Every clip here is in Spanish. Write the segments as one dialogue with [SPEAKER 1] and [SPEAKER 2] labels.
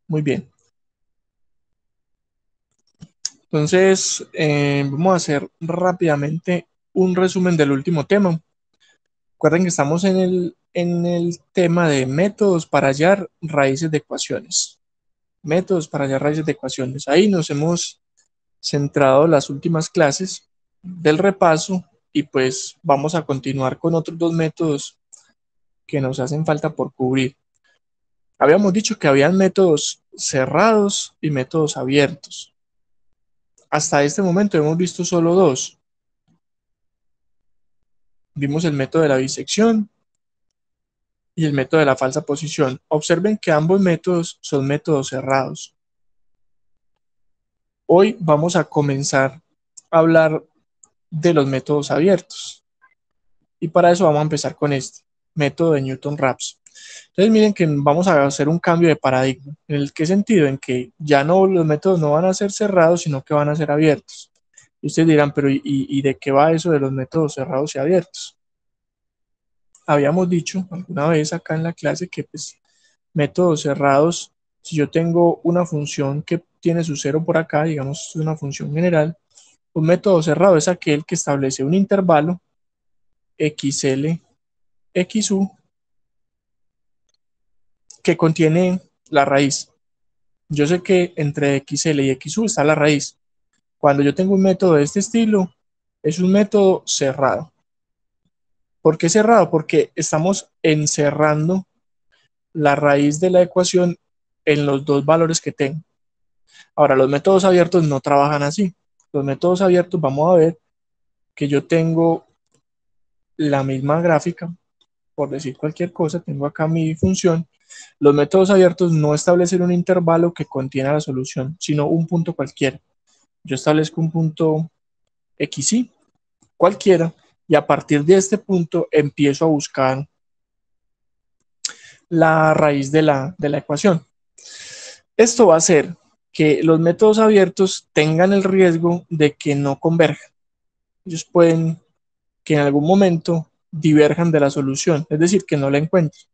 [SPEAKER 1] Muy bien. Entonces, vamos a hacer rápidamente un resumen del último tema. Recuerden que estamos en el tema de métodos para hallar raíces de ecuaciones. Métodos para hallar raíces de ecuaciones. Ahí nos hemos centrado las últimas clases del repaso y pues vamos a continuar con otros dos métodos que nos hacen falta por cubrir. Habíamos dicho que habían métodos cerrados y métodos abiertos. Hasta este momento hemos visto solo dos. Vimos el método de la bisección y el método de la falsa posición. Observen que ambos métodos son métodos cerrados. Hoy vamos a comenzar a hablar de los métodos abiertos. Y para eso vamos a empezar con este, método de Newton-Raphson. Entonces miren que vamos a hacer un cambio de paradigma. ¿En el qué sentido? En que ya no, los métodos no van a ser cerrados, sino que van a ser abiertos. Y ustedes dirán, pero ¿y de qué va eso de los métodos cerrados y abiertos? Habíamos dicho alguna vez acá en la clase que pues métodos cerrados, si yo tengo una función que tiene su cero por acá, digamos es una función general, un método cerrado es aquel que establece un intervalo xl, xu, que contiene la raíz. Yo sé que entre xl y xu está la raíz. Cuando yo tengo un método de este estilo, es un método cerrado. ¿Por qué cerrado? Porque estamos encerrando la raíz de la ecuación en los dos valores que tengo. Ahora, los métodos abiertos no trabajan así. Los métodos abiertos, vamos a ver que yo tengo la misma gráfica, por decir cualquier cosa, tengo acá mi función. Los métodos abiertos no establecen un intervalo que contiene la solución, sino un punto cualquiera. Yo establezco un punto xy cualquiera y a partir de este punto empiezo a buscar la raíz de la ecuación. Esto va a hacer que los métodos abiertos tengan el riesgo de que no converjan. Ellos pueden que en algún momento diverjan de la solución, es decir, que no la encuentren,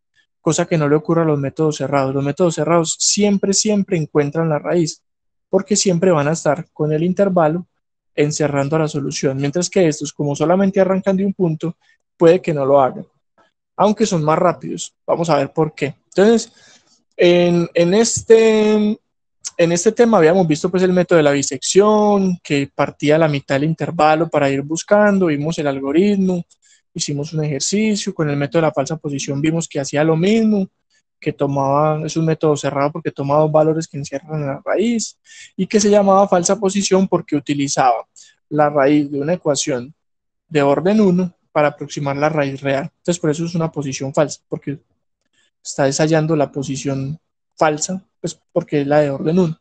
[SPEAKER 1] cosa que no le ocurre a los métodos cerrados. Los métodos cerrados siempre encuentran la raíz, porque siempre van a estar con el intervalo encerrando a la solución, mientras que estos, como solamente arrancan de un punto, puede que no lo hagan, aunque son más rápidos. Vamos a ver por qué. Entonces, en este tema habíamos visto pues el método de la bisección, que partía a la mitad del intervalo para ir buscando, vimos el algoritmo, hicimos un ejercicio, con el método de la falsa posición vimos que hacía lo mismo, que tomaba, es un método cerrado porque tomaba dos valores que encierran la raíz, y que se llamaba falsa posición porque utilizaba la raíz de una ecuación de orden 1 para aproximar la raíz real. Entonces por eso es una posición falsa, porque está ensayando la posición falsa, pues porque es la de orden 1.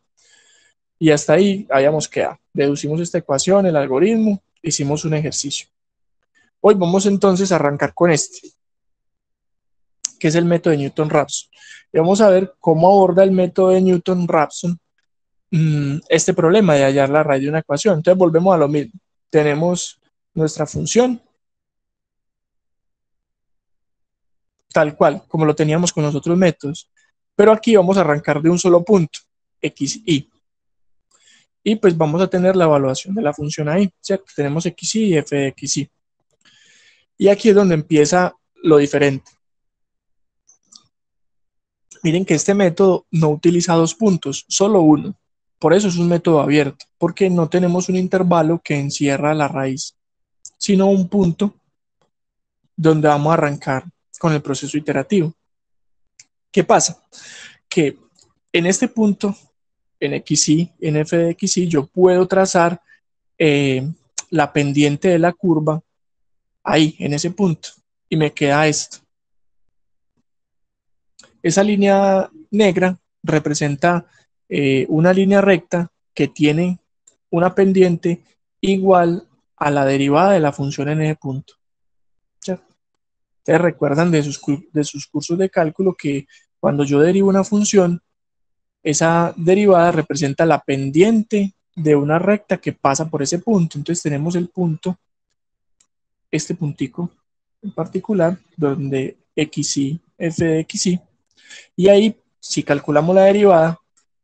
[SPEAKER 1] Y hasta ahí habíamos quedado. Deducimos esta ecuación, el algoritmo, hicimos un ejercicio. Hoy vamos entonces a arrancar con este, que es el método de Newton-Raphson. Y vamos a ver cómo aborda el método de Newton-Raphson este problema de hallar la raíz de una ecuación. Entonces volvemos a lo mismo. Tenemos nuestra función tal cual, como lo teníamos con los otros métodos. Pero aquí vamos a arrancar de un solo punto, xy. Y pues vamos a tener la evaluación de la función ahí, ¿cierto? Tenemos xy y f de xy. Y aquí es donde empieza lo diferente. Miren que este método no utiliza dos puntos, solo uno. Por eso es un método abierto, porque no tenemos un intervalo que encierra la raíz, sino un punto donde vamos a arrancar con el proceso iterativo. ¿Qué pasa? Que en este punto, en xy, en f de xy, yo puedo trazar la pendiente de la curva ahí, en ese punto, y me queda esto. Esa línea negra representa una línea recta que tiene una pendiente igual a la derivada de la función en ese punto. ¿Ya? Ustedes recuerdan de sus cursos de cálculo que cuando yo derivo una función, esa derivada representa la pendiente de una recta que pasa por ese punto. Entonces tenemos el punto, este puntico en particular, donde xy, f de xy, y ahí, si calculamos la derivada,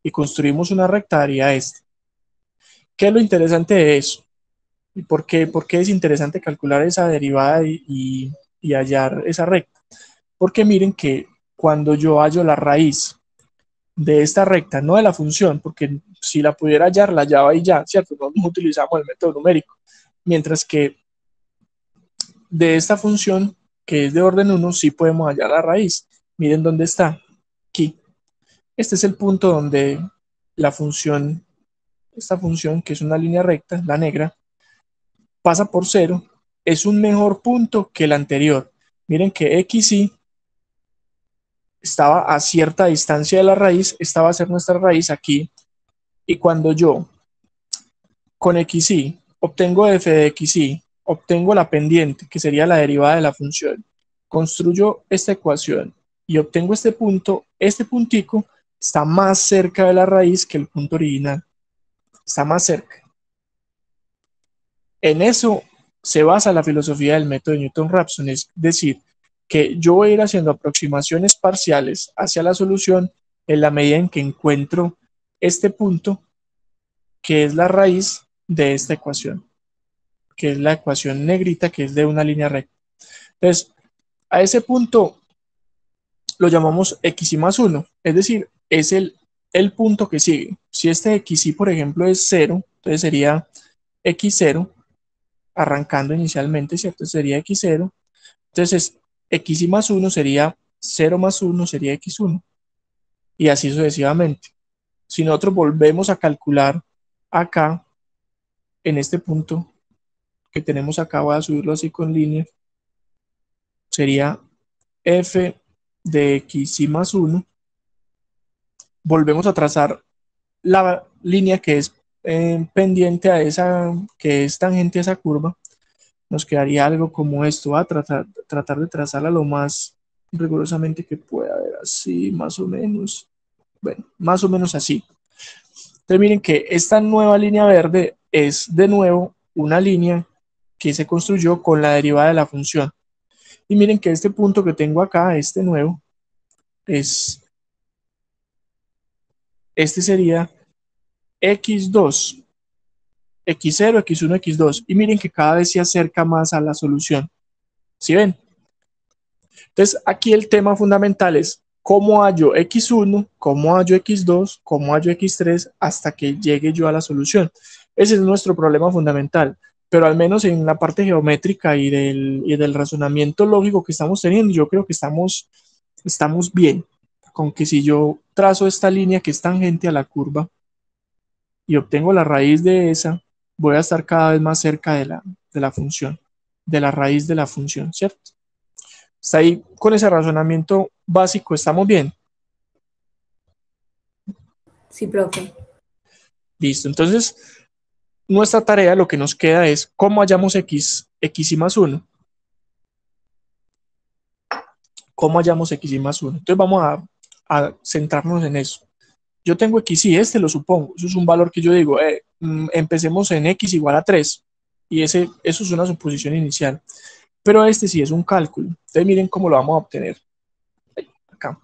[SPEAKER 1] y construimos una recta, daría este. ¿Qué es lo interesante de eso? ¿Y por qué es interesante calcular esa derivada y hallar esa recta? Porque miren que cuando yo hallo la raíz de esta recta, no de la función, porque si la pudiera hallar, la hallaba y ya, ¿cierto? No utilizamos el método numérico. Mientras que de esta función, que es de orden 1, sí podemos hallar la raíz. Miren dónde está. Aquí. Este es el punto donde la función, esta función, que es una línea recta, la negra, pasa por 0, es un mejor punto que el anterior. Miren que xy estaba a cierta distancia de la raíz, esta va a ser nuestra raíz aquí, y cuando yo con xy obtengo f de xy, obtengo la pendiente, que sería la derivada de la función, construyo esta ecuación y obtengo este punto, este puntico está más cerca de la raíz que el punto original, está más cerca. En eso se basa la filosofía del método de Newton-Raphson, es decir, que yo voy a ir haciendo aproximaciones parciales hacia la solución en la medida en que encuentro este punto, que es la raíz de esta ecuación, que es la ecuación negrita, que es de una línea recta. Entonces, a ese punto lo llamamos xy más 1, es decir, es el punto que sigue. Si este xy, por ejemplo, es 0, entonces sería x0, arrancando inicialmente, ¿cierto? Sería x0. Entonces, xy más 1 sería 0 más 1 sería x1. Y así sucesivamente. Si nosotros volvemos a calcular acá, en este punto que tenemos acá, voy a subirlo así con línea, sería f de xy más 1. Volvemos a trazar la línea que es pendiente a esa, que es tangente a esa curva. Nos quedaría algo como esto. Va a tratar de trazarla lo más rigurosamente que pueda, ver así, más o menos. Bueno, más o menos así. Entonces miren que esta nueva línea verde es de nuevo una línea que se construyó con la derivada de la función. Y miren que este punto que tengo acá, este nuevo, este sería x2, x0, x1, x2. Y miren que cada vez se acerca más a la solución. ¿Sí ven? Entonces aquí el tema fundamental es cómo hallo x1, cómo hallo x2, cómo hallo x3 hasta que llegue yo a la solución. Ese es nuestro problema fundamental, pero al menos en la parte geométrica y del razonamiento lógico que estamos teniendo, yo creo que estamos bien, con que si yo trazo esta línea que es tangente a la curva y obtengo la raíz de esa, voy a estar cada vez más cerca de la función, de la raíz de la función, ¿cierto? Está ahí con ese razonamiento básico, ¿estamos bien?
[SPEAKER 2] Sí, profe.
[SPEAKER 1] Listo, entonces nuestra tarea, lo que nos queda es cómo hallamos xy más 1. ¿Cómo hallamos xy más 1? Entonces vamos a centrarnos en eso. Yo tengo xy, este lo supongo, eso es un valor que yo digo, empecemos en x igual a 3, y eso es una suposición inicial, pero este sí es un cálculo. Entonces miren cómo lo vamos a obtener. Acá.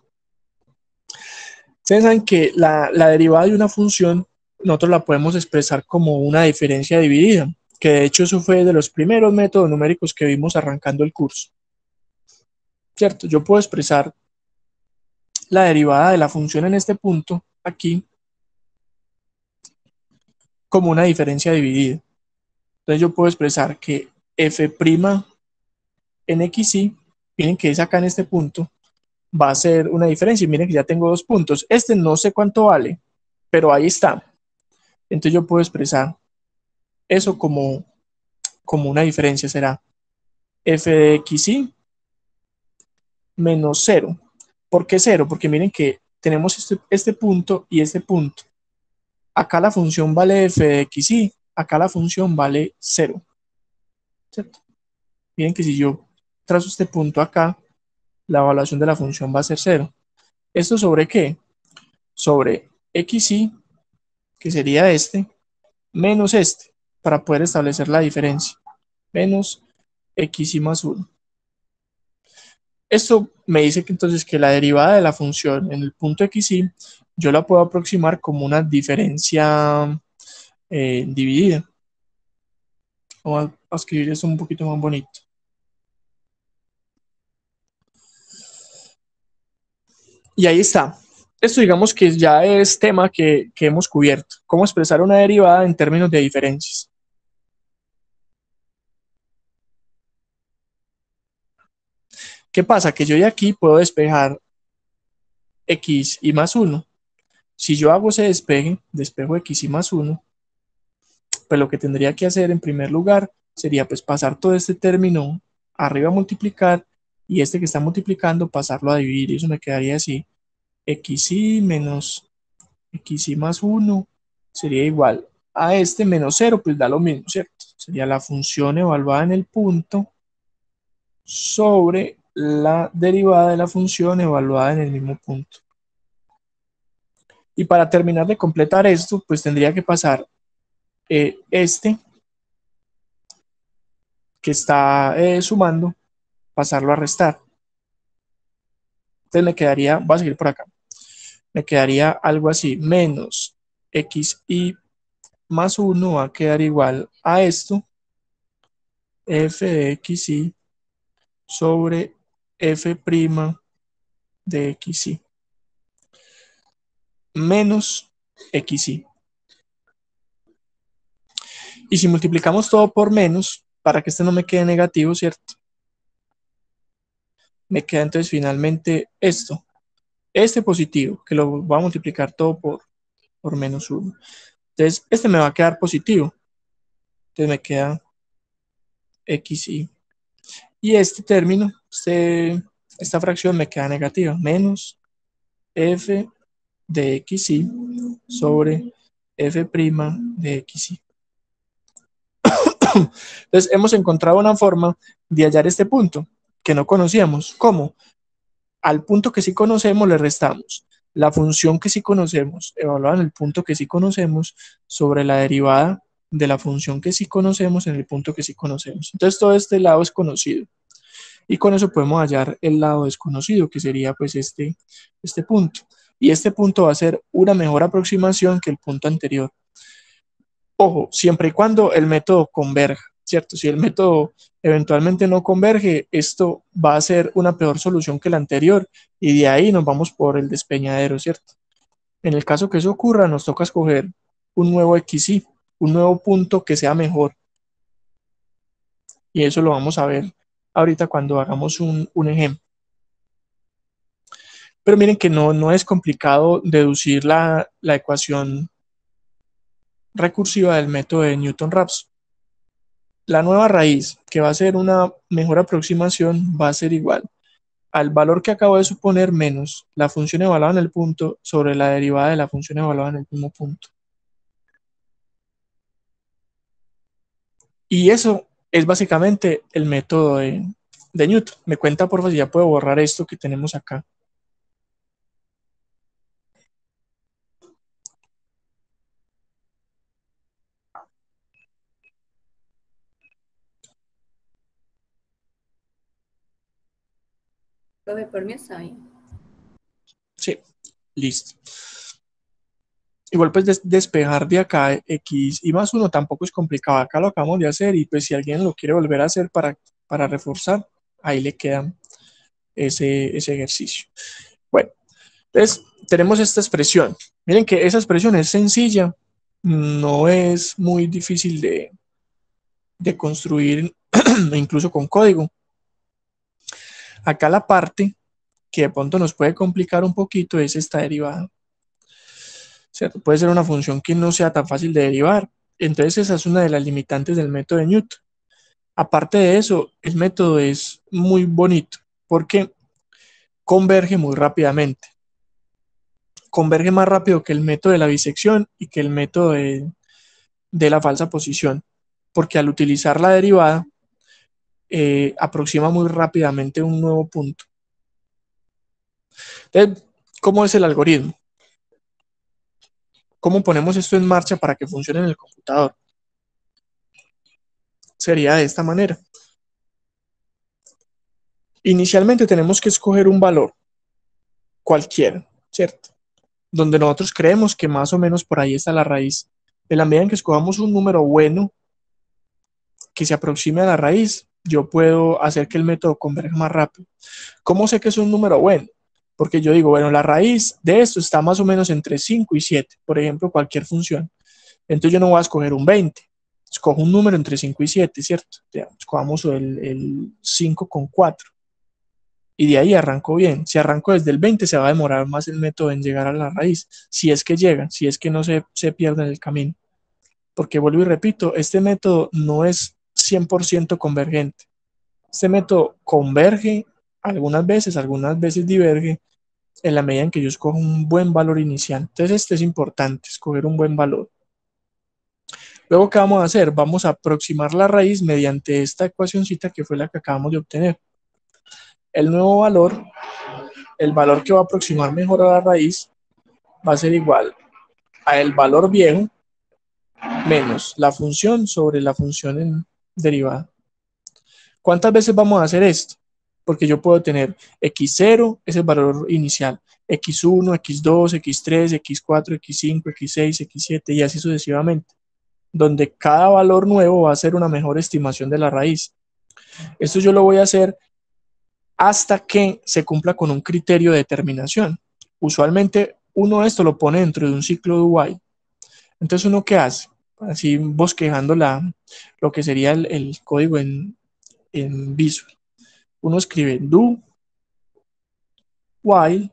[SPEAKER 1] Ustedes saben que la derivada de una función nosotros la podemos expresar como una diferencia dividida, que de hecho eso fue de los primeros métodos numéricos que vimos arrancando el curso. ¿Cierto? Yo puedo expresar la derivada de la función en este punto, aquí, como una diferencia dividida. Entonces yo puedo expresar que f' en xy, miren que es acá en este punto, va a ser una diferencia. Y miren que ya tengo dos puntos. Este no sé cuánto vale, pero ahí está. Entonces yo puedo expresar eso como una diferencia. Será f de xy menos 0. ¿Por qué 0? Porque miren que tenemos este punto y este punto. Acá la función vale f de xy, acá la función vale 0. ¿Cierto? Miren que si yo trazo este punto acá, la evaluación de la función va a ser 0. ¿Esto sobre qué? Sobre xy, que sería este, menos este, para poder establecer la diferencia. Menos xy más 1. Esto me dice que entonces que la derivada de la función en el punto xy yo la puedo aproximar como una diferencia dividida. Vamos a escribir eso un poquito más bonito. Y ahí está. Esto digamos que ya es tema que hemos cubierto. Cómo expresar una derivada en términos de diferencias. ¿Qué pasa? Que yo de aquí puedo despejar x y más 1. Si yo hago ese despeje, despejo x y más 1, pues lo que tendría que hacer en primer lugar sería pues pasar todo este término arriba a multiplicar y este que está multiplicando pasarlo a dividir. Y eso me quedaría así. xy menos xy más 1 sería igual a este menos 0, pues da lo mismo, ¿cierto? Sería la función evaluada en el punto sobre la derivada de la función evaluada en el mismo punto. Y para terminar de completar esto, pues tendría que pasar este que está sumando, pasarlo a restar. Entonces me quedaría, voy a seguir por acá, me quedaría algo así, menos xy más 1 va a quedar igual a esto, f de xy sobre f' de xy menos xy. Y si multiplicamos todo por menos, para que este no me quede negativo, ¿cierto? Me queda entonces finalmente esto, este positivo, que lo voy a multiplicar todo por menos 1. Entonces, este me va a quedar positivo. Entonces me queda xy. Y este término, esta fracción me queda negativa, menos f de xy sobre f' de xy. Entonces, hemos encontrado una forma de hallar este punto que no conocíamos. ¿Cómo? Al punto que sí conocemos le restamos la función que sí conocemos, evaluada en el punto que sí conocemos, sobre la derivada de la función que sí conocemos en el punto que sí conocemos. Entonces, todo este lado es conocido. Y con eso podemos hallar el lado desconocido, que sería pues este punto. Y este punto va a ser una mejor aproximación que el punto anterior. Ojo, siempre y cuando el método converja, ¿cierto? Si el método eventualmente no converge, esto va a ser una peor solución que la anterior y de ahí nos vamos por el despeñadero, ¿cierto? En el caso que eso ocurra, nos toca escoger un nuevo XY, un nuevo punto que sea mejor. Y eso lo vamos a ver ahorita cuando hagamos un ejemplo. Pero miren que no es complicado deducir la ecuación recursiva del método de Newton-Raphson. La nueva raíz, que va a ser una mejor aproximación, va a ser igual al valor que acabo de suponer menos la función evaluada en el punto sobre la derivada de la función evaluada en el mismo punto. Y eso es básicamente el método de Newton. Me cuenta, por favor, si ya puedo borrar esto que tenemos acá.
[SPEAKER 2] Por mí está bien.
[SPEAKER 1] Sí, listo. Igual pues despejar de acá x y más 1 tampoco es complicado. Acá lo acabamos de hacer y pues si alguien lo quiere volver a hacer para reforzar, ahí le queda ese ejercicio. Bueno, entonces tenemos esta expresión. Miren que esa expresión es sencilla, no es muy difícil de construir incluso con código. Acá la parte que de pronto nos puede complicar un poquito es esta derivada. ¿Cierto? Puede ser una función que no sea tan fácil de derivar. Entonces esa es una de las limitantes del método de Newton. Aparte de eso, el método es muy bonito porque converge muy rápidamente. Converge más rápido que el método de la bisección y que el método de la falsa posición, porque al utilizar la derivada aproxima muy rápidamente un nuevo punto. Entonces, ¿cómo es el algoritmo? ¿Cómo ponemos esto en marcha para que funcione en el computador? Sería de esta manera. Inicialmente tenemos que escoger un valor cualquiera, ¿cierto? Donde nosotros creemos que más o menos por ahí está la raíz. En la medida en que escojamos un número bueno que se aproxime a la raíz, yo puedo hacer que el método converja más rápido. ¿Cómo sé que es un número bueno? Porque yo digo, bueno, la raíz de esto está más o menos entre 5 y 7, por ejemplo, cualquier función. Entonces yo no voy a escoger un 20, escojo un número entre 5 y 7, ¿cierto? Ya, escojamos el 5 con 4. Y de ahí arranco bien. Si arranco desde el 20, se va a demorar más el método en llegar a la raíz, si es que llega, si es que no se pierde en el camino. Porque vuelvo y repito, este método no es 100% convergente. Este método converge algunas veces diverge en la medida en que yo escojo un buen valor inicial. Entonces, este es importante, escoger un buen valor. Luego, ¿qué vamos a hacer? Vamos a aproximar la raíz mediante esta ecuacióncita que fue la que acabamos de obtener. El nuevo valor, el valor que va a aproximar mejor a la raíz, va a ser igual a el valor viejo menos la función sobre la función en derivada. ¿Cuántas veces vamos a hacer esto? Porque yo puedo tener x0, es el valor inicial, x1, x2, x3, x4, x5, x6, x7 y así sucesivamente, donde cada valor nuevo va a ser una mejor estimación de la raíz. Esto yo lo voy a hacer hasta que se cumpla con un criterio de determinación. Usualmente uno de esto lo pone dentro de un ciclo de while. Entonces, ¿uno qué hace? Así bosquejando lo que sería el código en Visual. Uno escribe do while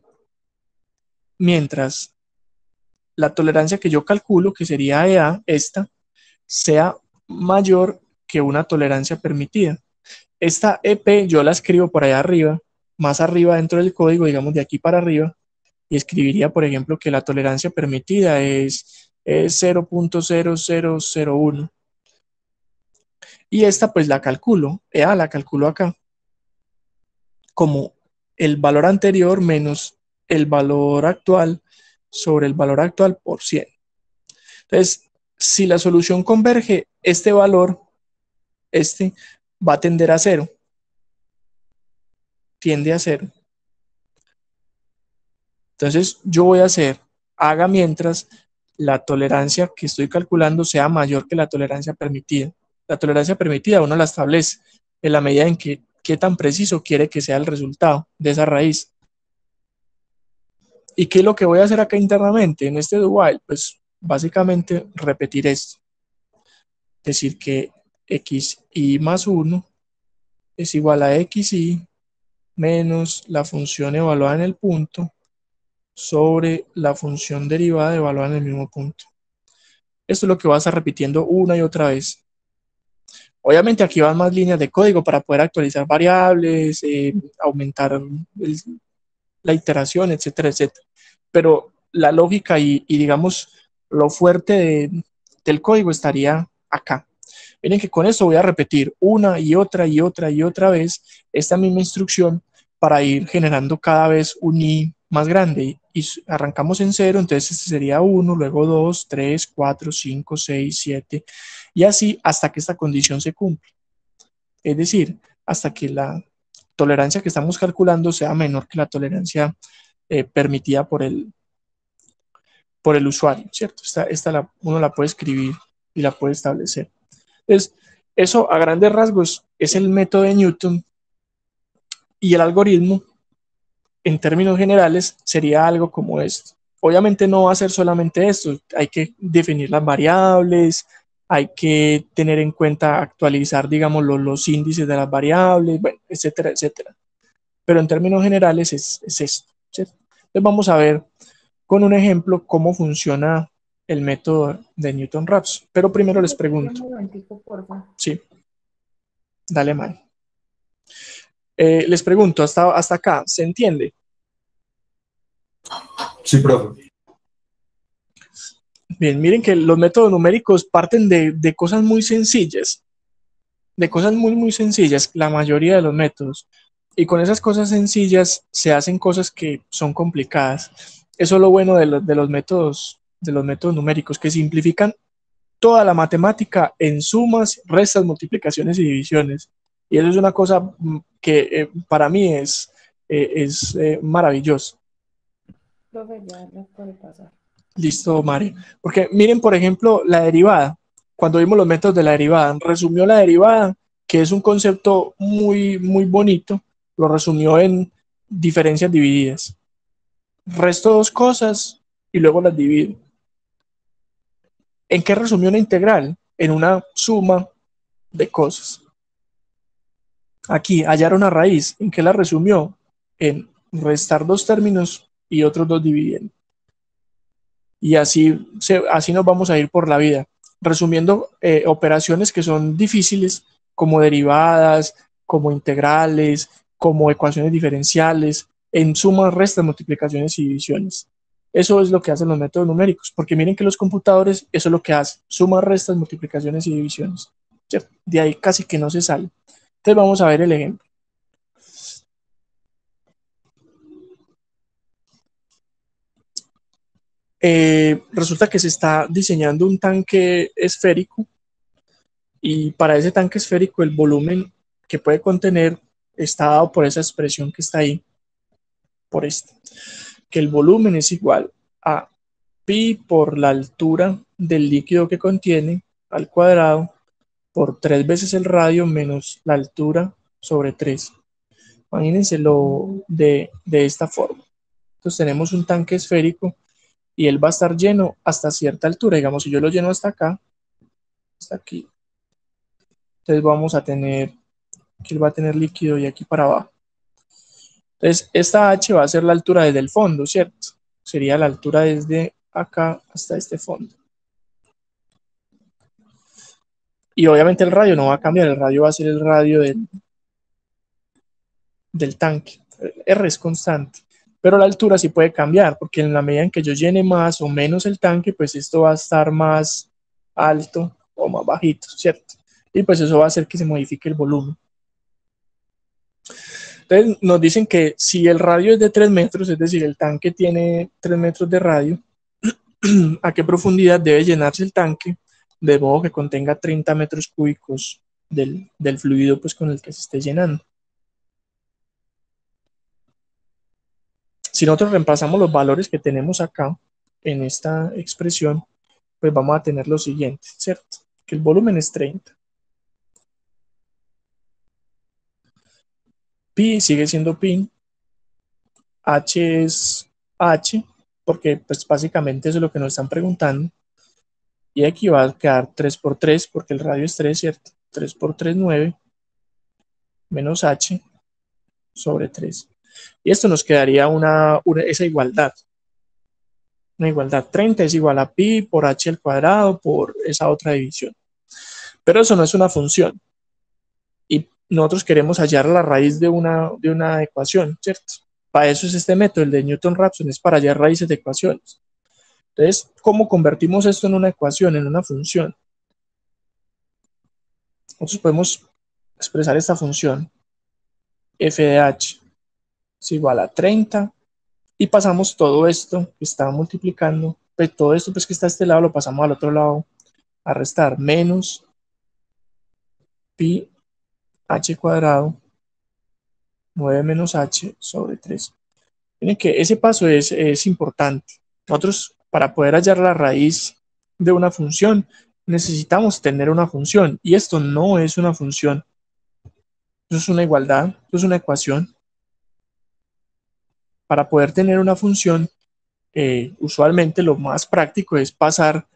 [SPEAKER 1] mientras la tolerancia que yo calculo, que sería EA, esta, sea mayor que una tolerancia permitida. Esta EP yo la escribo por allá arriba, más arriba dentro del código, digamos de aquí para arriba, y escribiría, por ejemplo, que la tolerancia permitida es 0.0001. Y esta pues la calculo, EA la calculo acá, como el valor anterior menos el valor actual sobre el valor actual por 100. Entonces, si la solución converge, este valor, va a tender a 0. Tiende a 0. Entonces, yo voy a hacer, haga mientras la tolerancia que estoy calculando sea mayor que la tolerancia permitida. La tolerancia permitida uno la establece en la medida en que qué tan preciso quiere que sea el resultado de esa raíz. ¿Y qué es lo que voy a hacer acá internamente en este do while? Pues básicamente repetir esto. Decir que xi más 1 es igual a xi menos la función evaluada en el punto sobre la función derivada evaluada en el mismo punto. Esto es lo que vas a estar repitiendo una y otra vez. Obviamente aquí van más líneas de código para poder actualizar variables, aumentar la iteración, etcétera, etcétera. Pero la lógica y digamos lo fuerte del código estaría acá. Miren que con esto voy a repetir una y otra y otra y otra vez esta misma instrucción para ir generando cada vez un i más grande. Y arrancamos en 0, entonces este sería 1, luego 2, 3, 4, 5, 6, 7 y así hasta que esta condición se cumpla. Es decir, hasta que la tolerancia que estamos calculando sea menor que la tolerancia permitida por el usuario, ¿cierto? Uno la puede escribir y la puede establecer. Entonces, eso a grandes rasgos es el método de Newton y el algoritmo, en términos generales, sería algo como esto. Obviamente no va a ser solamente esto, hay que definir las variables, hay que tener en cuenta actualizar, digamos, los índices de las variables, bueno, etcétera, etcétera. Pero en términos generales es esto, ¿cierto? Entonces vamos a ver con un ejemplo cómo funciona el método de Newton-Raphson. Pero primero les pregunto.
[SPEAKER 2] Un momentico, por favor.
[SPEAKER 1] Sí, dale, man. Les pregunto, hasta acá, ¿se entiende?
[SPEAKER 3] Sí, profe.
[SPEAKER 1] Bien, miren que los métodos numéricos parten de cosas muy sencillas, muy sencillas, la mayoría de los métodos. Y con esas cosas sencillas se hacen cosas que son complicadas. Eso es lo bueno de los métodos numéricos, que simplifican toda la matemática en sumas, restas, multiplicaciones y divisiones. Y eso es una cosa que para mí es maravilloso.
[SPEAKER 2] Profe, ya no puede pasar.
[SPEAKER 1] Listo, Mari. Porque miren, por ejemplo, la derivada. Cuando vimos los métodos de la derivada, resumió la derivada, que es un concepto muy bonito, lo resumió en diferencias divididas. Resto dos cosas y luego las divido. ¿En qué resumió una integral? En una suma de cosas. Aquí, hallar una raíz. ¿En qué la resumió? En restar dos términos y otros dos dividiendo. Y así nos vamos a ir por la vida. Resumiendo, operaciones que son difíciles, como derivadas, como integrales, como ecuaciones diferenciales, en sumas, restas, multiplicaciones y divisiones. Eso es lo que hacen los métodos numéricos, porque miren que los computadores, eso es lo que hacen, sumas, restas, multiplicaciones y divisiones. ¿Cierto? De ahí casi que no se sale. Entonces vamos a ver el ejemplo. Resulta que se está diseñando un tanque esférico y para ese tanque esférico el volumen que puede contener está dado por esa expresión que está ahí, por esta, que el volumen es igual a pi por la altura del líquido que contiene al cuadrado por 3 veces el radio menos la altura sobre 3. Imagínenselo de esta forma. Entonces tenemos un tanque esférico y él va a estar lleno hasta cierta altura. Digamos, si yo lo lleno hasta acá, hasta aquí, entonces vamos a tener, aquí él va a tener líquido y aquí para abajo. Entonces, esta H va a ser la altura desde el fondo, ¿cierto? Sería la altura desde acá hasta este fondo. Y obviamente el radio no va a cambiar, el radio va a ser el radio del tanque. R es constante, pero la altura sí puede cambiar, porque en la medida en que yo llene más o menos el tanque, pues esto va a estar más alto o más bajito, ¿cierto? Y pues eso va a hacer que se modifique el volumen. Entonces nos dicen que si el radio es de 3 metros, es decir, el tanque tiene 3 metros de radio, ¿a qué profundidad debe llenarse el tanque? De modo que contenga 30 metros cúbicos del fluido pues, con el que se esté llenando. Si nosotros reemplazamos los valores que tenemos acá en esta expresión, pues vamos a tener lo siguiente, ¿cierto? Que el volumen es 30. Pi sigue siendo pi. H es H, porque pues básicamente eso es lo que nos están preguntando. Y aquí va a quedar 3 por 3, porque el radio es 3, ¿cierto? 3 por 3, 9, menos H sobre 3. Y esto nos quedaría esa igualdad. Una igualdad 30 es igual a pi por h al cuadrado por esa otra división. Pero eso no es una función. Y nosotros queremos hallar la raíz de una ecuación, ¿cierto? Para eso es este método, el de Newton-Raphson, es para hallar raíces de ecuaciones. Entonces, ¿cómo convertimos esto en una ecuación, en una función? Nosotros podemos expresar esta función f de h es igual a 30 y pasamos todo esto que está multiplicando, pues todo esto pues que está a este lado lo pasamos al otro lado a restar, menos pi h cuadrado 9 menos h sobre 3. Miren que ese paso es importante. Nosotros para poder hallar la raíz de una función necesitamos tener una función y esto no es una función, eso es una igualdad, eso es una ecuación. Para poder tener una función, usualmente lo más práctico es pasar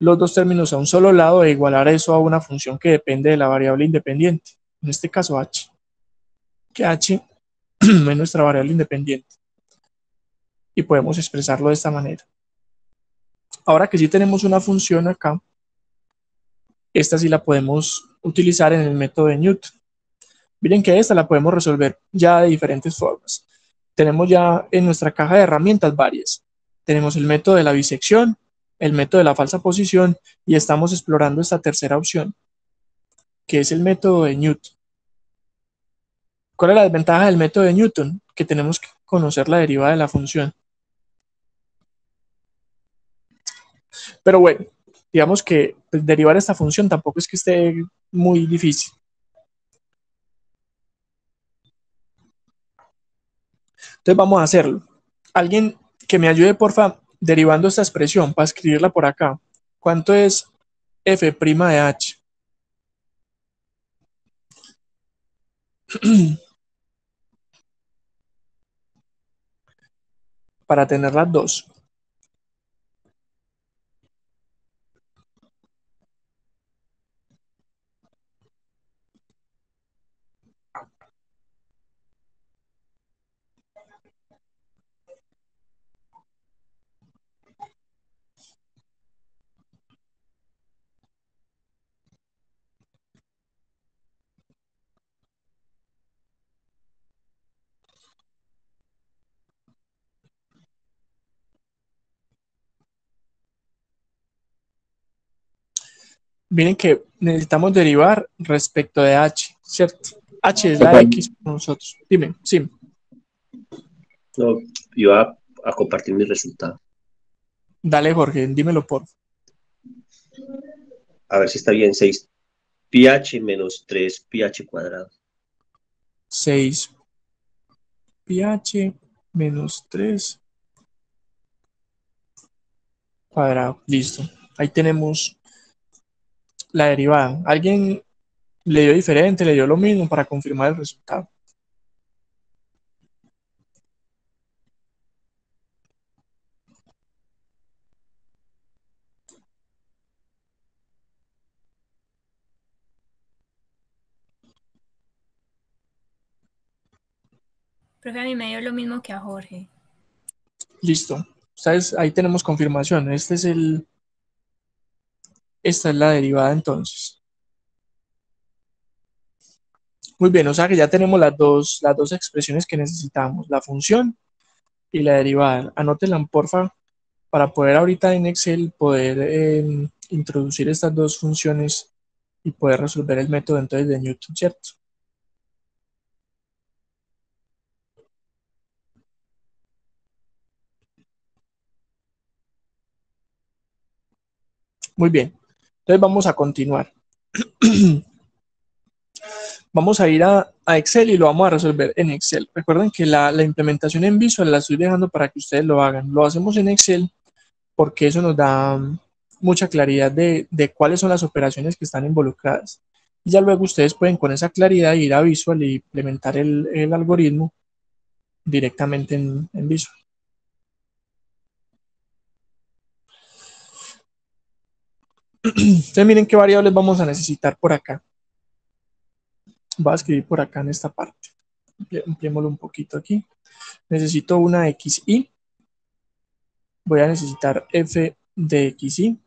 [SPEAKER 1] los dos términos a un solo lado e igualar eso a una función que depende de la variable independiente, en este caso h, que h es nuestra variable independiente y podemos expresarlo de esta manera. Ahora que sí tenemos una función acá, esta sí la podemos utilizar en el método de Newton. Miren que esta la podemos resolver ya de diferentes formas. Tenemos ya en nuestra caja de herramientas varias. Tenemos el método de la bisección, el método de la falsa posición y estamos explorando esta tercera opción, que es el método de Newton. ¿Cuál es la desventaja del método de Newton? Que tenemos que conocer la derivada de la función. Pero bueno, digamos que pues, derivar esta función tampoco es que esté muy difícil. Entonces vamos a hacerlo. Alguien que me ayude, porfa, derivando esta expresión para escribirla por acá. ¿Cuánto es f' de h? Para tener las dos. Miren que necesitamos derivar respecto de h, ¿cierto? H es la x para nosotros. Dime, sí.
[SPEAKER 3] No, iba a compartir mi resultado.
[SPEAKER 1] Dale, Jorge, dímelo por
[SPEAKER 3] A ver si está bien. 6 pH menos 3 pH cuadrado.
[SPEAKER 1] 6 pH menos 3 cuadrado. Listo. Ahí tenemos la derivada. ¿Alguien le dio diferente, le dio lo mismo para confirmar el resultado?
[SPEAKER 4] Profe, a mí me dio lo mismo que a Jorge.
[SPEAKER 1] Listo. ¿Sabes? Ahí tenemos confirmación. Esta es la derivada entonces. Muy bien, o sea que ya tenemos las dos expresiones que necesitamos, la función y la derivada. Anótenla, porfa, para poder ahorita en Excel poder introducir estas dos funciones y poder resolver el método entonces de Newton, ¿cierto? Muy bien, entonces vamos a continuar. Vamos a ir a Excel y lo vamos a resolver en Excel. Recuerden que la implementación en Visual la estoy dejando para que ustedes lo hagan. Lo hacemos en Excel porque eso nos da mucha claridad de cuáles son las operaciones que están involucradas. Y ya luego ustedes pueden con esa claridad ir a Visual e implementar el algoritmo directamente en Visual. Entonces miren qué variables vamos a necesitar por acá. Voy a escribir por acá en esta parte. Ampliémoslo un poquito aquí. Necesito una xy. Voy a necesitar f de xy.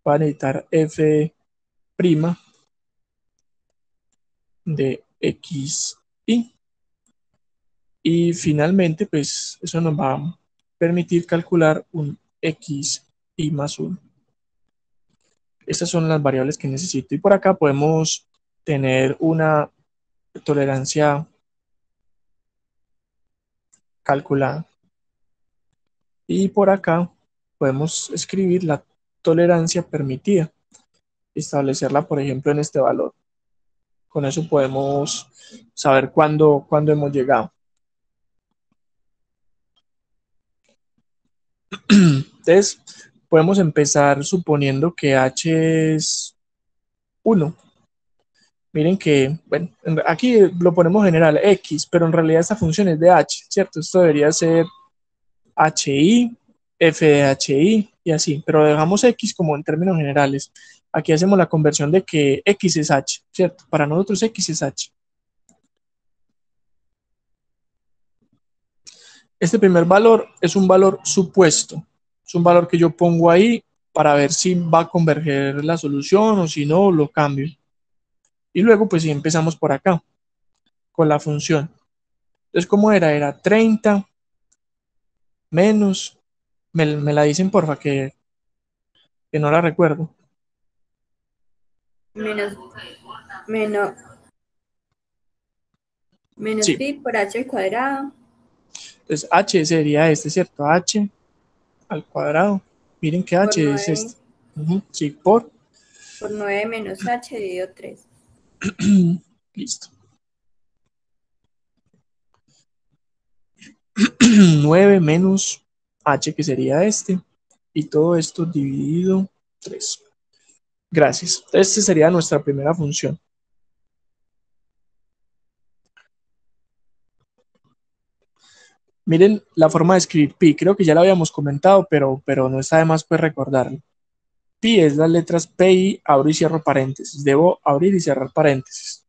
[SPEAKER 1] Voy a necesitar f' de xy. Y finalmente, pues eso nos va a permitir calcular un xy más 1. Estas son las variables que necesito. Y por acá podemos tener una tolerancia calculada. Y por acá podemos escribir la tolerancia permitida. Establecerla, por ejemplo, en este valor. Con eso podemos saber cuándo hemos llegado. Entonces, podemos empezar suponiendo que h es 1. Miren que, bueno, aquí lo ponemos general x, pero en realidad esta función es de h, ¿cierto? Esto debería ser hi, f de hi y así, pero dejamos x como en términos generales. Aquí hacemos la conversión de que x es h, ¿cierto? Para nosotros x es h. Este primer valor es un valor supuesto, es un valor que yo pongo ahí para ver si va a converger la solución o si no, lo cambio. Y luego, pues, si empezamos por acá, con la función. Entonces, ¿cómo era? Era 30 menos, me la dicen porfa, que no la recuerdo.
[SPEAKER 2] Menos
[SPEAKER 1] Sí,
[SPEAKER 2] pi por h al cuadrado
[SPEAKER 1] entonces h sería este, ¿cierto? H al cuadrado. Miren que
[SPEAKER 2] por
[SPEAKER 1] h es
[SPEAKER 2] 9,
[SPEAKER 1] este. Sí, por.
[SPEAKER 2] por 9 menos h dividido 3.
[SPEAKER 1] Listo. 9 menos h, que sería este, y todo esto dividido 3. Gracias. Esta sería nuestra primera función. Miren la forma de escribir pi, creo que ya lo habíamos comentado, pero no está de más pues recordarlo. Pi es las letras P, I, abro y cierro paréntesis. Debo abrir y cerrar paréntesis.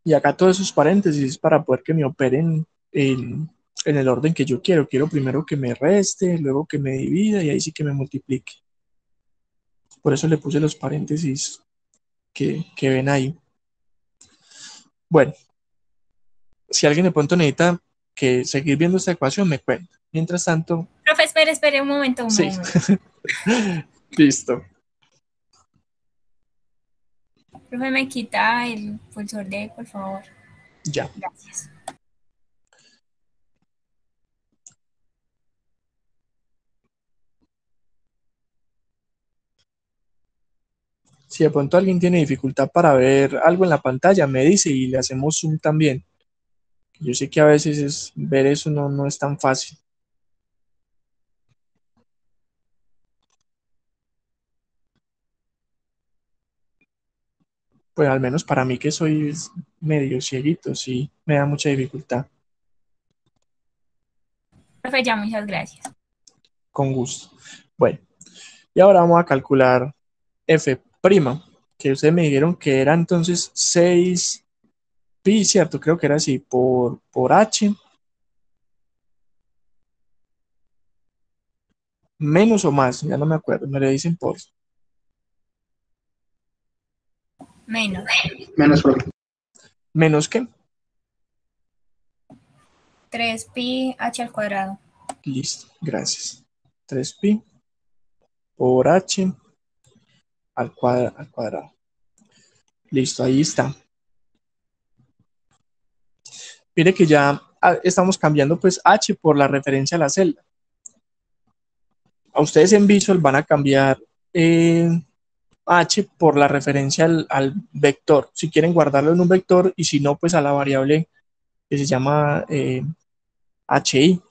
[SPEAKER 1] Y acá todos esos paréntesis para poder que me operen en el orden que yo quiero. Quiero primero que me reste, luego que me divida y ahí sí que me multiplique. Por eso le puse los paréntesis que ven ahí. Bueno, si alguien de pronto necesita que seguir viendo esta ecuación, me cuenta. Mientras tanto...
[SPEAKER 4] Profe, espere un momento.
[SPEAKER 1] Sí. Listo.
[SPEAKER 4] Profe, me quita el pulsor de, por favor.
[SPEAKER 1] Ya.
[SPEAKER 4] Gracias.
[SPEAKER 1] Si de pronto alguien tiene dificultad para ver algo en la pantalla, me dice y le hacemos zoom también. Yo sé que a veces ver eso no es tan fácil. Pues al menos para mí que soy medio cieguito, sí, me da mucha dificultad.
[SPEAKER 4] Profe, ya, muchas gracias.
[SPEAKER 1] Con gusto. Bueno, y ahora vamos a calcular f', que ustedes me dijeron que era entonces 6 pi, ¿cierto? Creo que era así, por h, menos o más, ya no me acuerdo, me lo dicen por...
[SPEAKER 4] Menos.
[SPEAKER 5] Menos, profe.
[SPEAKER 1] ¿Menos qué?
[SPEAKER 4] 3pi h al cuadrado.
[SPEAKER 1] Listo, gracias. 3pi por h al cuadrado. Listo, ahí está. Mire que ya estamos cambiando pues h por la referencia a la celda. A ustedes en Visual van a cambiar h por la referencia al vector. Si quieren guardarlo en un vector y si no, pues a la variable que se llama hi.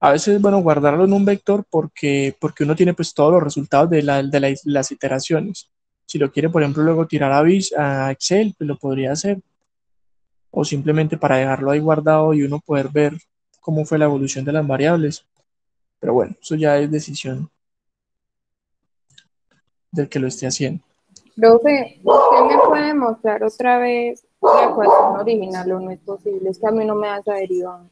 [SPEAKER 1] A veces es bueno guardarlo en un vector porque uno tiene pues todos los resultados de las iteraciones. Si lo quiere, por ejemplo, luego tirar a Excel, pues lo podría hacer. O simplemente para dejarlo ahí guardado y uno poder ver cómo fue la evolución de las variables. Pero bueno, eso ya es decisión del que lo esté haciendo.
[SPEAKER 6] Profe, ¿usted me puede mostrar otra vez la ecuación original o no es posible? Es que a mí no me da esa derivada.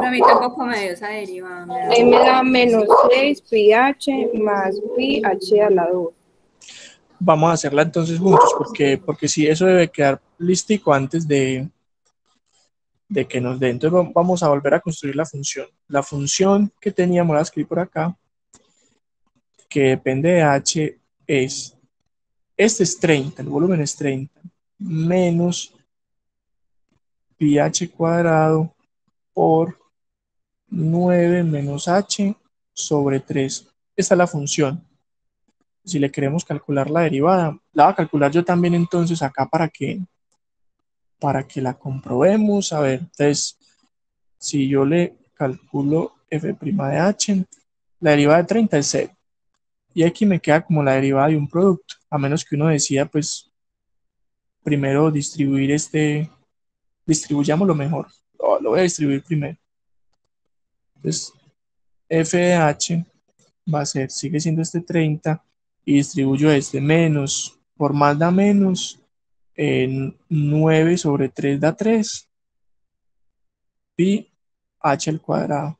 [SPEAKER 2] A mí tampoco me dio esa derivada.
[SPEAKER 6] Ahí me da menos 6 pi h más pi h a la 2.
[SPEAKER 1] Vamos a hacerla entonces juntos, porque sí, eso debe quedar listico antes de que nos dé. Entonces vamos a volver a construir la función. La función que teníamos, la escribí por acá, que depende de h, es, este es 30, el volumen es 30, menos pi h cuadrado por 9 menos h sobre 3. Esta es la función. Si le queremos calcular la derivada, la voy a calcular yo también entonces acá para que la comprobemos. A ver, entonces, si yo le calculo f' de h, la derivada de 30 es 0. Y aquí me queda como la derivada de un producto, a menos que uno decida, pues, primero distribuir distribuyámoslo mejor. Lo voy a distribuir primero. Entonces, f de h va a ser, sigue siendo este 30, y distribuyo este menos, por más da menos, 9 sobre 3 da 3, pi h al cuadrado,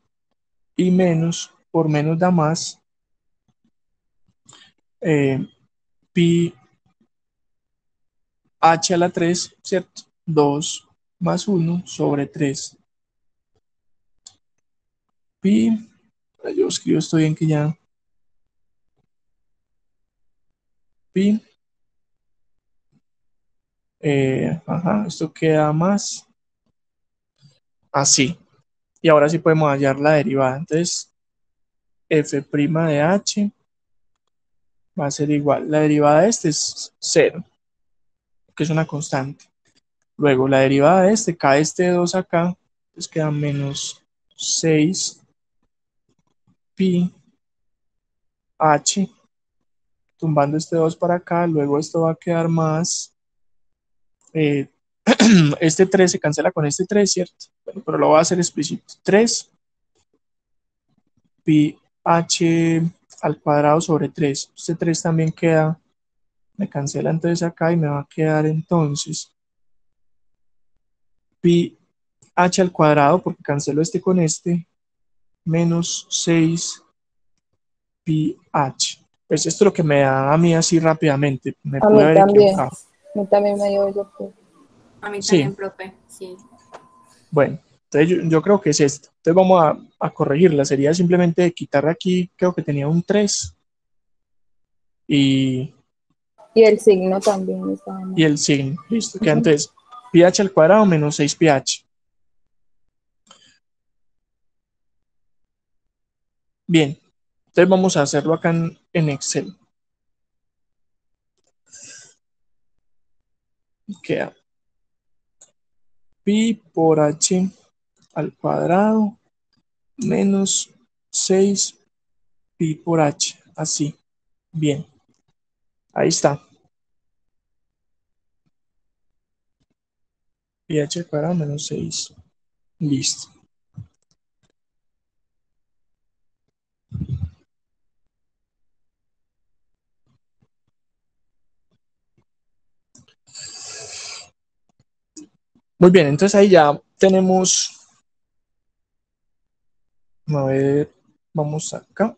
[SPEAKER 1] y menos, por menos da más, pi h a la 3, ¿cierto? 2 más 1 sobre 3. Pi, yo escribo esto bien que ya. pi. Esto queda más así. Y ahora sí podemos hallar la derivada. Entonces, f' de h va a ser igual. La derivada de este es 0, que es una constante. Luego, la derivada de este, cae este 2 acá, entonces queda menos 6 pi h, tumbando este 2 para acá. Luego esto va a quedar más, este 3 se cancela con este 3, ¿cierto? Bueno, pero lo voy a hacer explícito. 3 pi h al cuadrado sobre 3. Este 3 también queda, me cancela entonces acá y me va a quedar entonces pi h al cuadrado, porque cancelo este con este, menos 6 pi h. Pues esto es lo que me da a mí así rápidamente. Me
[SPEAKER 6] A
[SPEAKER 1] pude
[SPEAKER 6] mí
[SPEAKER 1] haber
[SPEAKER 6] también.
[SPEAKER 1] equivocado.
[SPEAKER 6] A mí también me dio eso.
[SPEAKER 2] A mí
[SPEAKER 1] Sí.
[SPEAKER 2] también, profe, sí.
[SPEAKER 1] Bueno, entonces yo creo que es esto. Entonces vamos a corregirla. Sería simplemente quitar aquí, creo que tenía un 3 y
[SPEAKER 6] el signo también estaba mal.
[SPEAKER 1] el signo. Listo. Queda entonces pi h al cuadrado menos 6 pi h. Bien. Entonces vamos a hacerlo acá en Excel. Queda pi por h al cuadrado menos 6 pi por h. Así. Bien. Ahí está. Pi h al cuadrado menos 6. Listo. Muy bien, entonces ahí ya tenemos, a ver, vamos acá.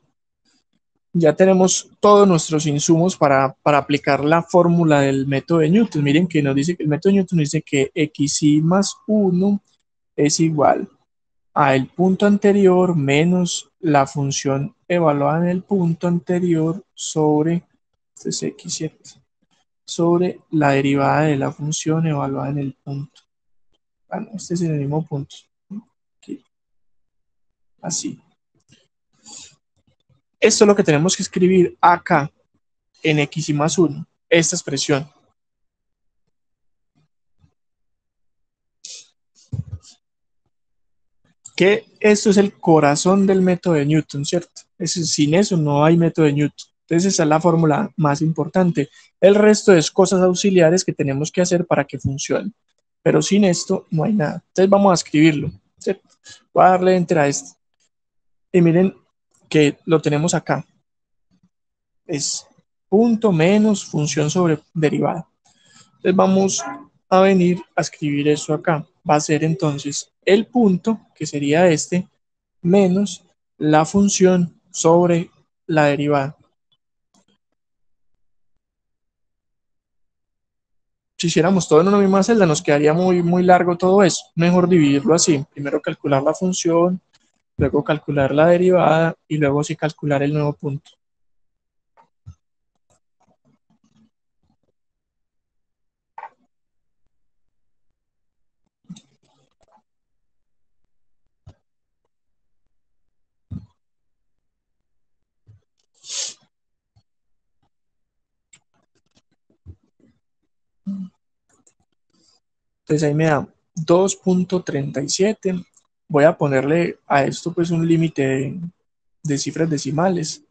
[SPEAKER 1] Ya tenemos todos nuestros insumos para aplicar la fórmula del método de Newton. Miren que nos dice que el método de Newton dice que xy más 1 es igual a el punto anterior menos la función evaluada en el punto anterior sobre, este es x7, sobre la derivada de la función evaluada en el punto. Bueno, este es en el mismo punto. Aquí. Así. Esto es lo que tenemos que escribir acá en x y más 1, esta expresión. Que esto es el corazón del método de Newton, ¿cierto? Sin eso no hay método de Newton. Entonces esa es la fórmula más importante. El resto es cosas auxiliares que tenemos que hacer para que funcione. Pero sin esto no hay nada. Entonces vamos a escribirlo, ¿cierto? Voy a darle enter a esto. Y miren que lo tenemos acá. Es punto menos función sobre derivada. Entonces vamos a venir a escribir eso acá. Va a ser entonces el punto, que sería este, menos la función sobre la derivada. Si hiciéramos todo en una misma celda, nos quedaría muy largo todo eso. Mejor dividirlo así. Primero calcular la función, luego calcular la derivada y luego sí calcular el nuevo punto. Entonces ahí me da 2.37. Voy a ponerle a esto pues un límite de cifras decimales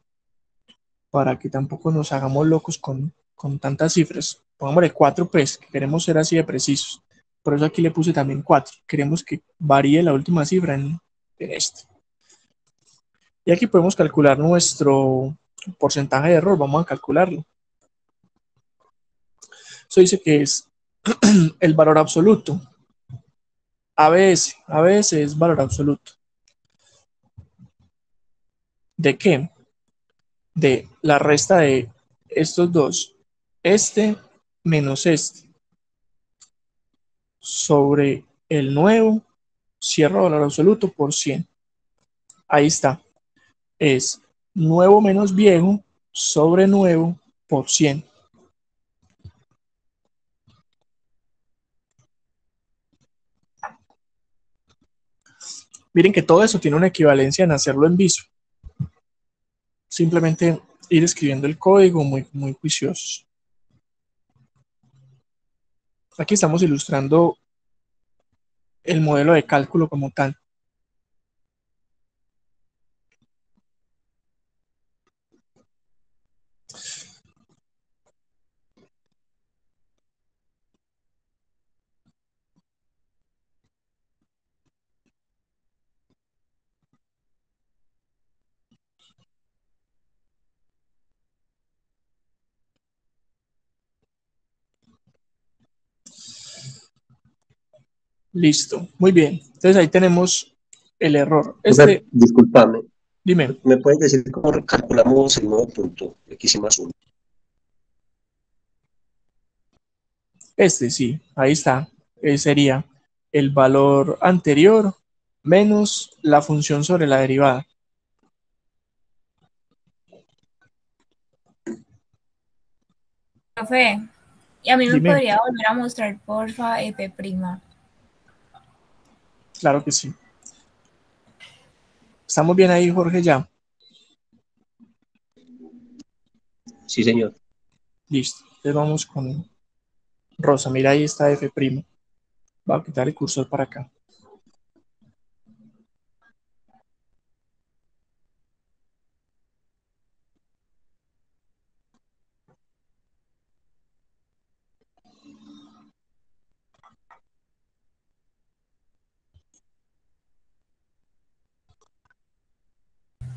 [SPEAKER 1] para que tampoco nos hagamos locos con tantas cifras. Pongámosle 4 pues, que queremos ser así de precisos. Por eso aquí le puse también 4. Queremos que varíe la última cifra en este. Y aquí podemos calcular nuestro porcentaje de error. Vamos a calcularlo. Eso dice que es el valor absoluto. ABS es valor absoluto. ¿De qué? De la resta de estos dos. Este menos este. Sobre el nuevo, cierro valor absoluto por 100. Ahí está. Es nuevo menos viejo sobre nuevo por 100. Miren que todo eso tiene una equivalencia en hacerlo en viso. Simplemente ir escribiendo el código muy juiciosos. Aquí estamos ilustrando el modelo de cálculo como tal. Listo, muy bien. Entonces ahí tenemos el error.
[SPEAKER 3] Discúlpame,
[SPEAKER 1] Dime,
[SPEAKER 3] ¿me puedes decir cómo recalculamos el nuevo punto? X y más 1.
[SPEAKER 1] sí, ahí está. Sería el valor anterior menos la función sobre la derivada.
[SPEAKER 4] Profe, y a mí me
[SPEAKER 1] Dime,
[SPEAKER 4] podría volver a mostrar, porfa, F'.
[SPEAKER 1] claro que sí. ¿Estamos bien ahí, Jorge, ya?
[SPEAKER 3] Sí, señor.
[SPEAKER 1] Listo. Entonces vamos con Rosa. Mira, ahí está F'. Va a quitar el cursor para acá.